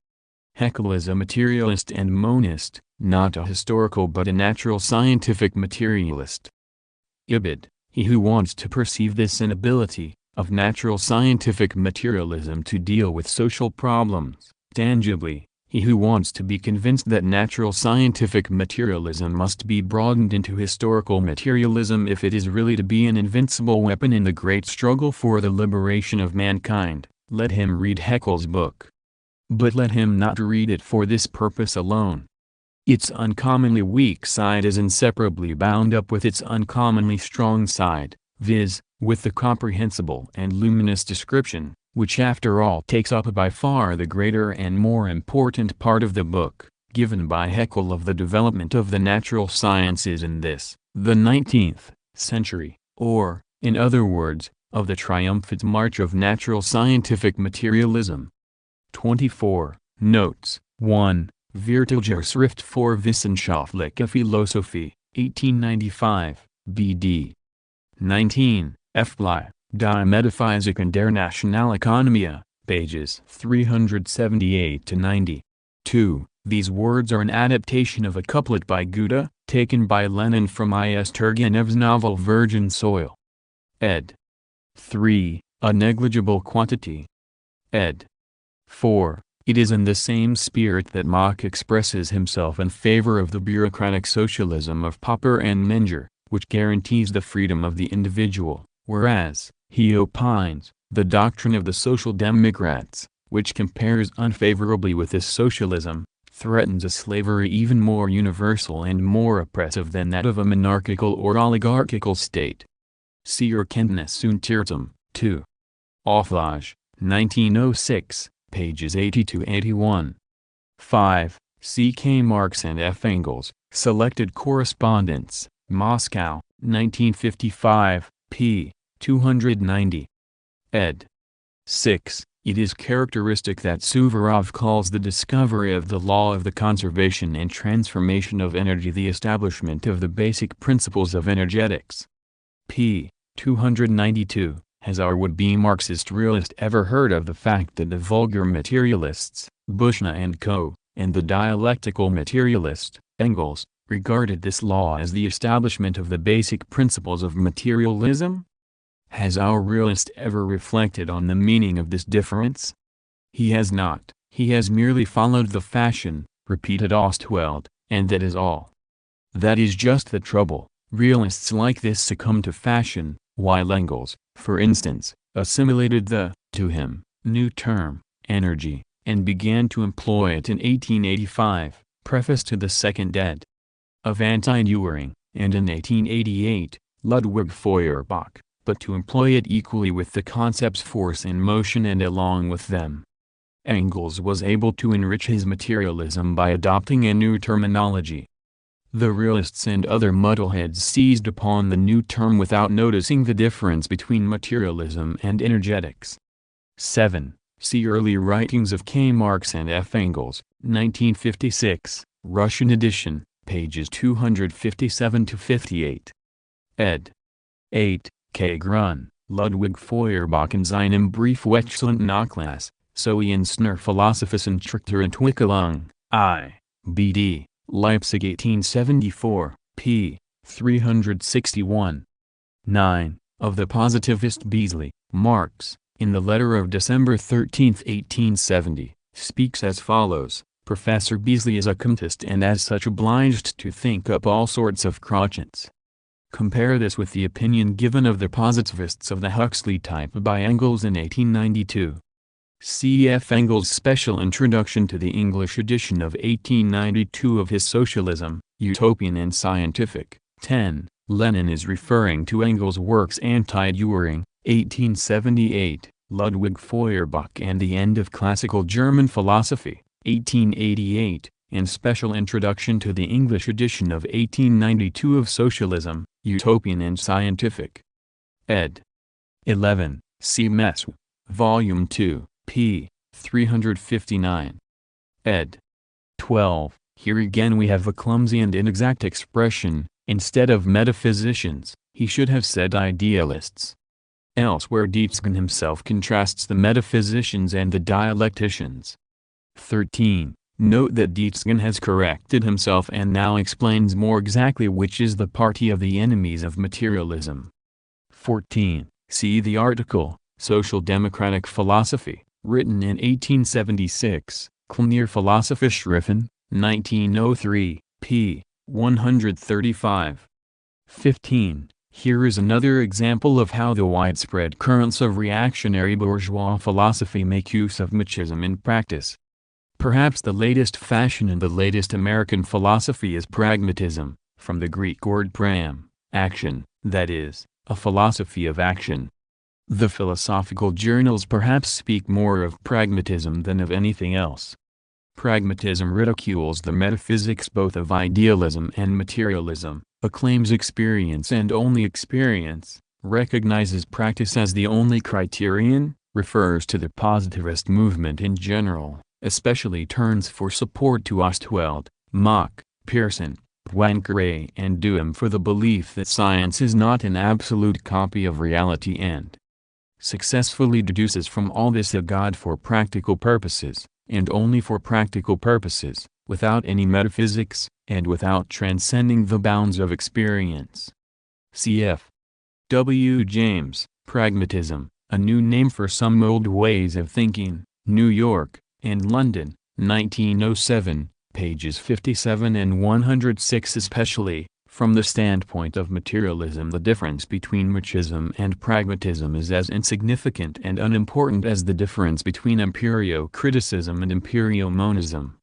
Haeckel is a materialist and monist, not a historical but a natural scientific materialist. Ibid, he who wants to perceive this inability of natural scientific materialism to deal with social problems tangibly, he who wants to be convinced that natural scientific materialism must be broadened into historical materialism if it is really to be an invincible weapon in the great struggle for the liberation of mankind, let him read Haeckel's book. But let him not read it for this purpose alone. Its uncommonly weak side is inseparably bound up with its uncommonly strong side, viz., with the comprehensible and luminous description, which after all takes up by far the greater and more important part of the book, given by Haeckel of the development of the natural sciences in this, the 19th century, or, in other words, of the triumphant march of natural scientific materialism. 24. Notes. 1. Virtuelgeschrift für wissenschaftliche Philosophie, 1895, bd. 19, F. Bly, Die Metaphysik und der Nationalökonomie, pages 378-90. 2. These words are an adaptation of a couplet by Goethe, taken by Lenin from I.S. Turgenev's novel Virgin Soil. Ed. 3. A negligible quantity. Ed. 4. It is in the same spirit that Mach expresses himself in favor of the bureaucratic socialism of Popper and Menger, which guarantees the freedom of the individual, whereas, he opines, the doctrine of the Social Democrats, which compares unfavorably with this socialism, threatens a slavery even more universal and more oppressive than that of a monarchical or oligarchical state. See Erkenntnis und Irrtum, 2. Auflage, 1906. Pages 80-81. 5. C. K. Marx and F. Engels, Selected Correspondence, Moscow, 1955, p. 290. Ed. 6. It is characteristic that Suvorov calls the discovery of the law of the conservation and transformation of energy the establishment of the basic principles of energetics. p. 292. Has our would-be Marxist realist ever heard of the fact that the vulgar materialists, Buchner and co., and the dialectical materialist, Engels, regarded this law as the establishment of the basic principles of materialism? Has our realist ever reflected on the meaning of this difference? He has not. He has merely followed the fashion, repeated Ostwald, and that is all. That is just the trouble. Realists like this succumb to fashion, while Engels, for instance, assimilated the, to him, new term, energy, and began to employ it in 1885, preface to the second ed. of Anti-Dühring, and in 1888, Ludwig Feuerbach, but to employ it equally with the concepts force and motion and along with them. Engels was able to enrich his materialism by adopting a new terminology. The realists and other muddleheads seized upon the new term without noticing the difference between materialism and energetics. 7. See early writings of K. Marx and F. Engels, 1956, Russian edition, pages 257-58. Ed. 8. K. Grun, Ludwig Feuerbach in seinem Briefwechsel Nachlass, Soziensner Philosophischen-Entwicklung, I. B.D., Leipzig 1874, p. 361. 9. Of the positivist Beazley, Marx, in the letter of December 13, 1870, speaks as follows: Professor Beazley is a Comtist and as such obliged to think up all sorts of crotchets. Compare this with the opinion given of the positivists of the Huxley type by Engels in 1892. C. F. Engels' special introduction to the English edition of 1892 of his Socialism, Utopian and Scientific. 10. Lenin is referring to Engels' works Anti-Dühring, 1878, Ludwig Feuerbach and the End of Classical German Philosophy, 1888, and special introduction to the English edition of 1892 of Socialism, Utopian and Scientific. Ed. 11. C. Mesue, Volume 2. p. 359. Ed. 12. Here again we have a clumsy and inexact expression, instead of metaphysicians, He should have said idealists. Elsewhere Dietzgen himself contrasts the metaphysicians and the dialecticians. 13. Note that Dietzgen has corrected himself and now explains more exactly which is the party of the enemies of materialism. 14. See the article, Social Democratic Philosophy, written in 1876, Kleiner Philosophieschriften, 1903, p. 135. 15. Here is another example of how the widespread currents of reactionary bourgeois philosophy make use of Machism in practice. Perhaps the latest fashion in the latest American philosophy is pragmatism, from the Greek word pram, action, that is, a philosophy of action. The philosophical journals perhaps speak more of pragmatism than of anything else. Pragmatism ridicules the metaphysics both of idealism and materialism, acclaims experience and only experience, recognizes practice as the only criterion, refers to the positivist movement in general, especially turns for support to Ostwald, Mach, Pearson, Poincaré and Duhem for the belief that science is not an absolute copy of reality and successfully deduces from all this a God for practical purposes, and only for practical purposes, without any metaphysics, and without transcending the bounds of experience. Cf. W. James, Pragmatism, A New Name for Some Old Ways of Thinking, New York, and London, 1907, pages 57 and 106. Especially, from the standpoint of materialism, the difference between Machism and pragmatism is as insignificant and unimportant as the difference between Empirio-Criticism and Empirio-Monism.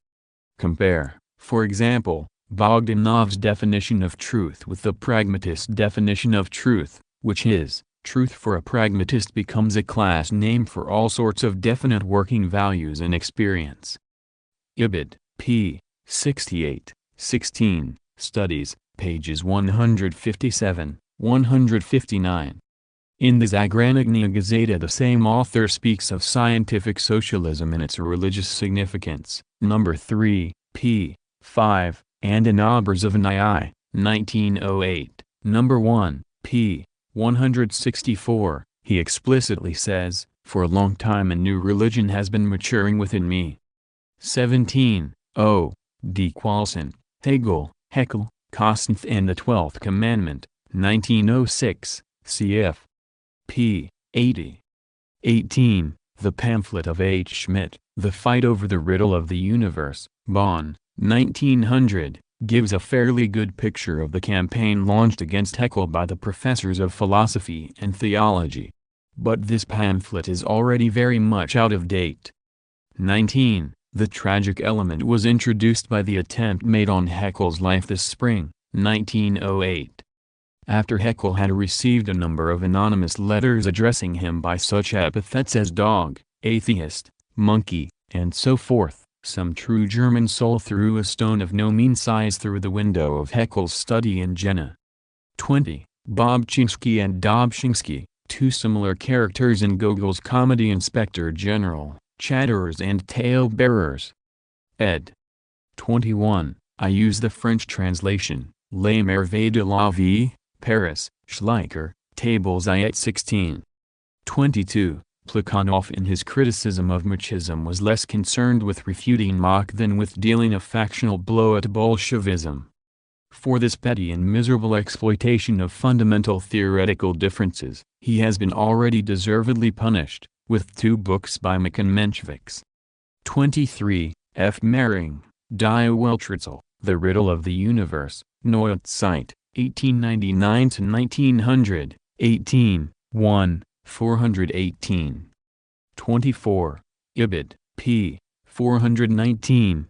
Compare, for example, Bogdanov's definition of truth with the pragmatist definition of truth, which is, truth for a pragmatist becomes a class name for all sorts of definite working values in experience. Ibid, p. 68, 16, Studies, pages 157, 159. In the Zagraniczna Gazeta the same author speaks of scientific socialism and its religious significance, number 3, p. 5, and in Obrazovnaya, 1908, number 1, p. 164, he explicitly says, "For a long time a new religion has been maturing within me." 17. O. D. Qualson, Hegel, Haeckel, Kostnth and the Twelfth Commandment, 1906, cf. p. 80. 18. The pamphlet of H. Schmidt, The Fight Over the Riddle of the Universe, Bonn, 1900, gives a fairly good picture of the campaign launched against Haeckel by the professors of philosophy and theology. But this pamphlet is already very much out of date. 19. The tragic element was introduced by the attempt made on Haeckel's life this spring, 1908. After Haeckel had received a number of anonymous letters addressing him by such epithets as dog, atheist, monkey, and so forth, some true German soul threw a stone of no mean size through the window of Haeckel's study in Jena. 20. Bobchinski and Dobzhinsky, two similar characters in Gogol's comedy Inspector General, Chatterers and Tale-Bearers. Ed. 21. I use the French translation, Les Merveilles de la Vie, Paris, Schleicher, Tables I at 16. 22. Plekhanov in his criticism of Machism was less concerned with refuting Mach than with dealing a factional blow at Bolshevism. For this petty and miserable exploitation of fundamental theoretical differences, he has been already deservedly punished, with 2 books by Mach and Menschewitz. 23. F. Mehring, Die Welträtsel, The Riddle of the Universe, Neue Zeit, 1899–1900, 18, 1, 418. 24. Ibid, p. 419.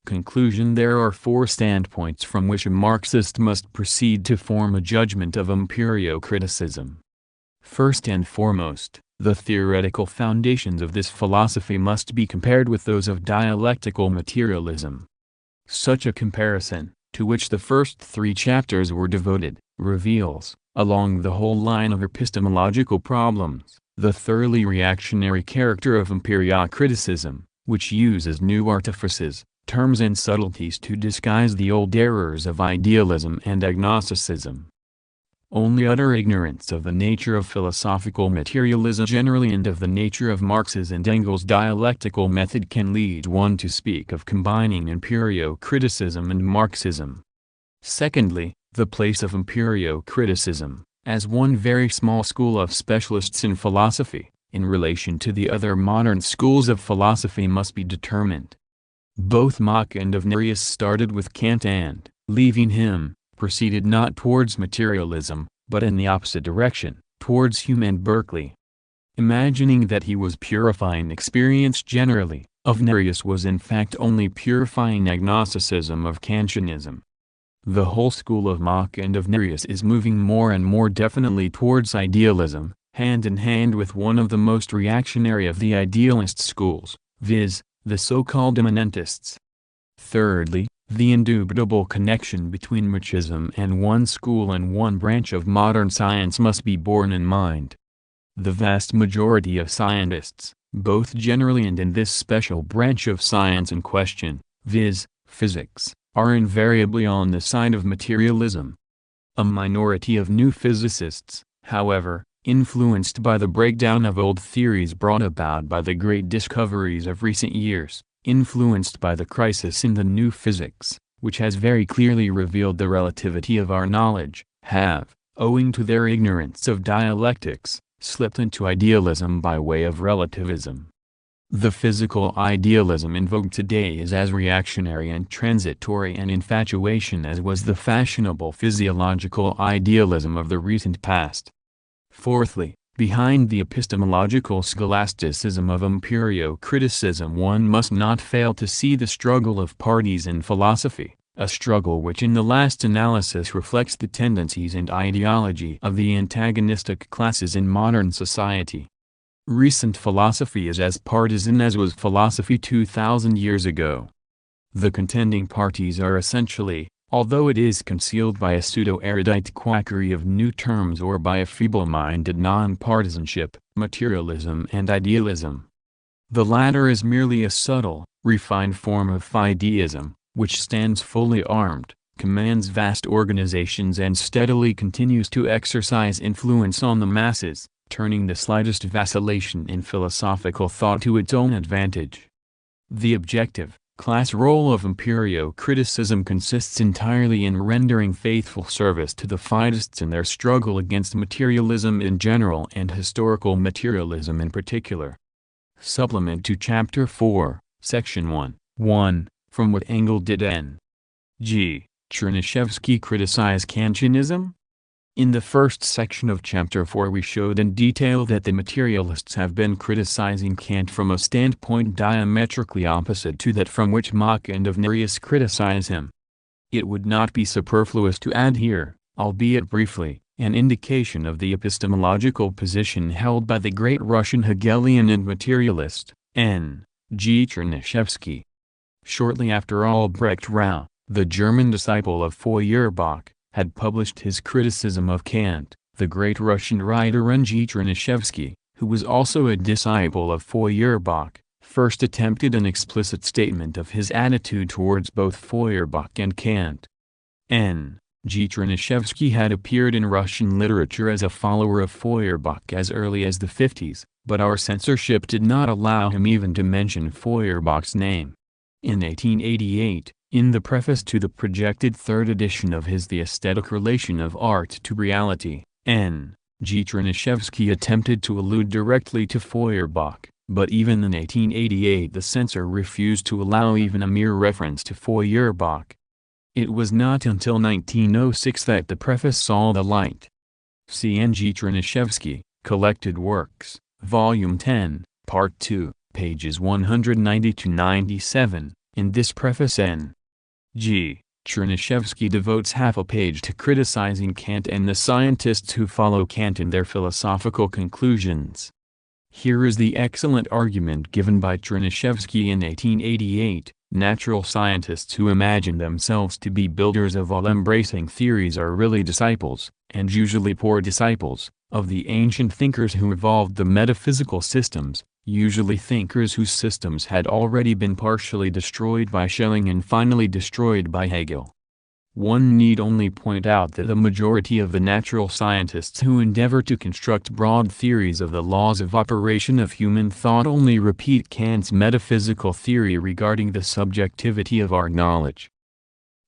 Conclusion: there are 4 standpoints from which a Marxist must proceed to form a judgment of Empirio-Criticism. First and foremost, the theoretical foundations of this philosophy must be compared with those of dialectical materialism. Such a comparison, to which the first 3 chapters were devoted, reveals, along the whole line of epistemological problems, the thoroughly reactionary character of Empirio-Criticism, which uses new artifices, terms and subtleties to disguise the old errors of idealism and agnosticism. Only utter ignorance of the nature of philosophical materialism generally and of the nature of Marx's and Engels' dialectical method can lead one to speak of combining Empirio-Criticism and Marxism. Secondly, the place of Empirio-Criticism, as one very small school of specialists in philosophy, in relation to the other modern schools of philosophy must be determined. Both Mach and Avnerius started with Kant and, leaving him, proceeded not towards materialism, but in the opposite direction, towards Hume and Berkeley. Imagining that he was purifying experience generally, Avnerius was in fact only purifying agnosticism of Kantianism. The whole school of Mach and Avnerius is moving more and more definitely towards idealism, hand in hand with one of the most reactionary of the idealist schools, viz., the so-called immanentists. Thirdly, the indubitable connection between Marxism and one school and one branch of modern science must be borne in mind. The vast majority of scientists, both generally and in this special branch of science in question, viz., physics, are invariably on the side of materialism. A minority of new physicists, however, influenced by the breakdown of old theories brought about by the great discoveries of recent years, influenced by the crisis in the new physics, which has very clearly revealed the relativity of our knowledge, have, owing to their ignorance of dialectics, slipped into idealism by way of relativism. The physical idealism in vogue today is as reactionary and transitory an infatuation as was the fashionable physiological idealism of the recent past. Fourthly, behind the epistemological scholasticism of Empirio-Criticism one must not fail to see the struggle of parties in philosophy, a struggle which in the last analysis reflects the tendencies and ideology of the antagonistic classes in modern society. Recent philosophy is as partisan as was philosophy 2,000 years ago. The contending parties are essentially, although it is concealed by a pseudo-erudite quackery of new terms or by a feeble-minded non-partisanship, materialism and idealism. The latter is merely a subtle, refined form of fideism, which stands fully armed, commands vast organizations and steadily continues to exercise influence on the masses, turning the slightest vacillation in philosophical thought to its own advantage. The objective, class role of Empirio-Criticism consists entirely in rendering faithful service to the fideists in their struggle against materialism in general and historical materialism in particular. Supplement to Chapter 4, Section 1, 1, from what angle did N.G. Chernyshevsky criticize Kantianism? In the first section of Chapter 4 we showed in detail that the materialists have been criticizing Kant from a standpoint diametrically opposite to that from which Mach and Avnerius criticize him. It would not be superfluous to add here, albeit briefly, an indication of the epistemological position held by the great Russian Hegelian and materialist, N.G. Chernyshevsky. Shortly after Albrecht Rau, the German disciple of Feuerbach, had published his criticism of Kant, the great Russian writer N.G. Chernyshevsky, who was also a disciple of Feuerbach, first attempted an explicit statement of his attitude towards both Feuerbach and Kant. N.G. Chernyshevsky had appeared in Russian literature as a follower of Feuerbach as early as the 50s, but our censorship did not allow him even to mention Feuerbach's name. In 1888, in the preface to the projected third edition of his The Aesthetic Relation of Art to Reality, N.G. Chernyshevsky attempted to allude directly to Feuerbach, but even in 1888 the censor refused to allow even a mere reference to Feuerbach. It was not until 1906 that the preface saw the light. See N.G. Chernyshevsky, Collected Works, Volume 10, Part 2, pages 190–97. In this preface N.G. Chernyshevsky devotes half a page to criticizing Kant and the scientists who follow Kant in their philosophical conclusions. Here is the excellent argument given by Chernyshevsky in 1888, natural scientists who imagine themselves to be builders of all-embracing theories are really disciples, and usually poor disciples, of the ancient thinkers who evolved the metaphysical systems, usually thinkers whose systems had already been partially destroyed by Schelling and finally destroyed by Hegel. One need only point out that the majority of the natural scientists who endeavor to construct broad theories of the laws of operation of human thought only repeat Kant's metaphysical theory regarding the subjectivity of our knowledge.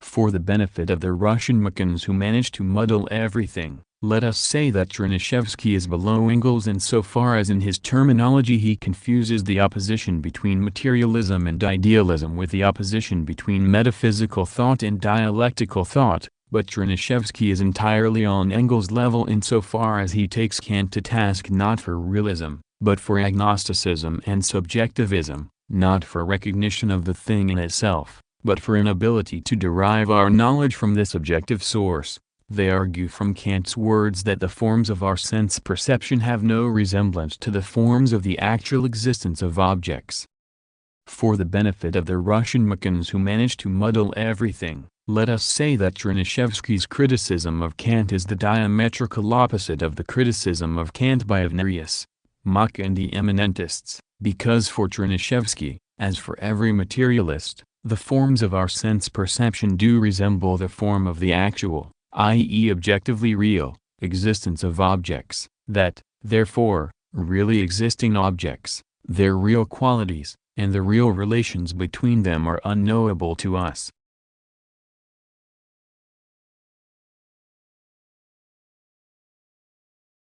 For the benefit of the Russian machins who manage to muddle everything, let us say that Chernyshevsky is below Engels insofar as in his terminology he confuses the opposition between materialism and idealism with the opposition between metaphysical thought and dialectical thought, but Chernyshevsky is entirely on Engels' level insofar as he takes Kant to task not for realism, but for agnosticism and subjectivism, not for recognition of the thing in itself, but for inability to derive our knowledge from this objective source. They argue from Kant's words that the forms of our sense perception have no resemblance to the forms of the actual existence of objects. For the benefit of the Russian machins who manage to muddle everything, let us say that Chernyshevsky's criticism of Kant is the diametrical opposite of the criticism of Kant by Avenarius, Mach and the eminentists, because for Chernyshevsky, as for every materialist, the forms of our sense perception do resemble the form of the actual, i.e. objectively real, existence of objects, that, therefore, really existing objects, their real qualities, and the real relations between them are unknowable to us.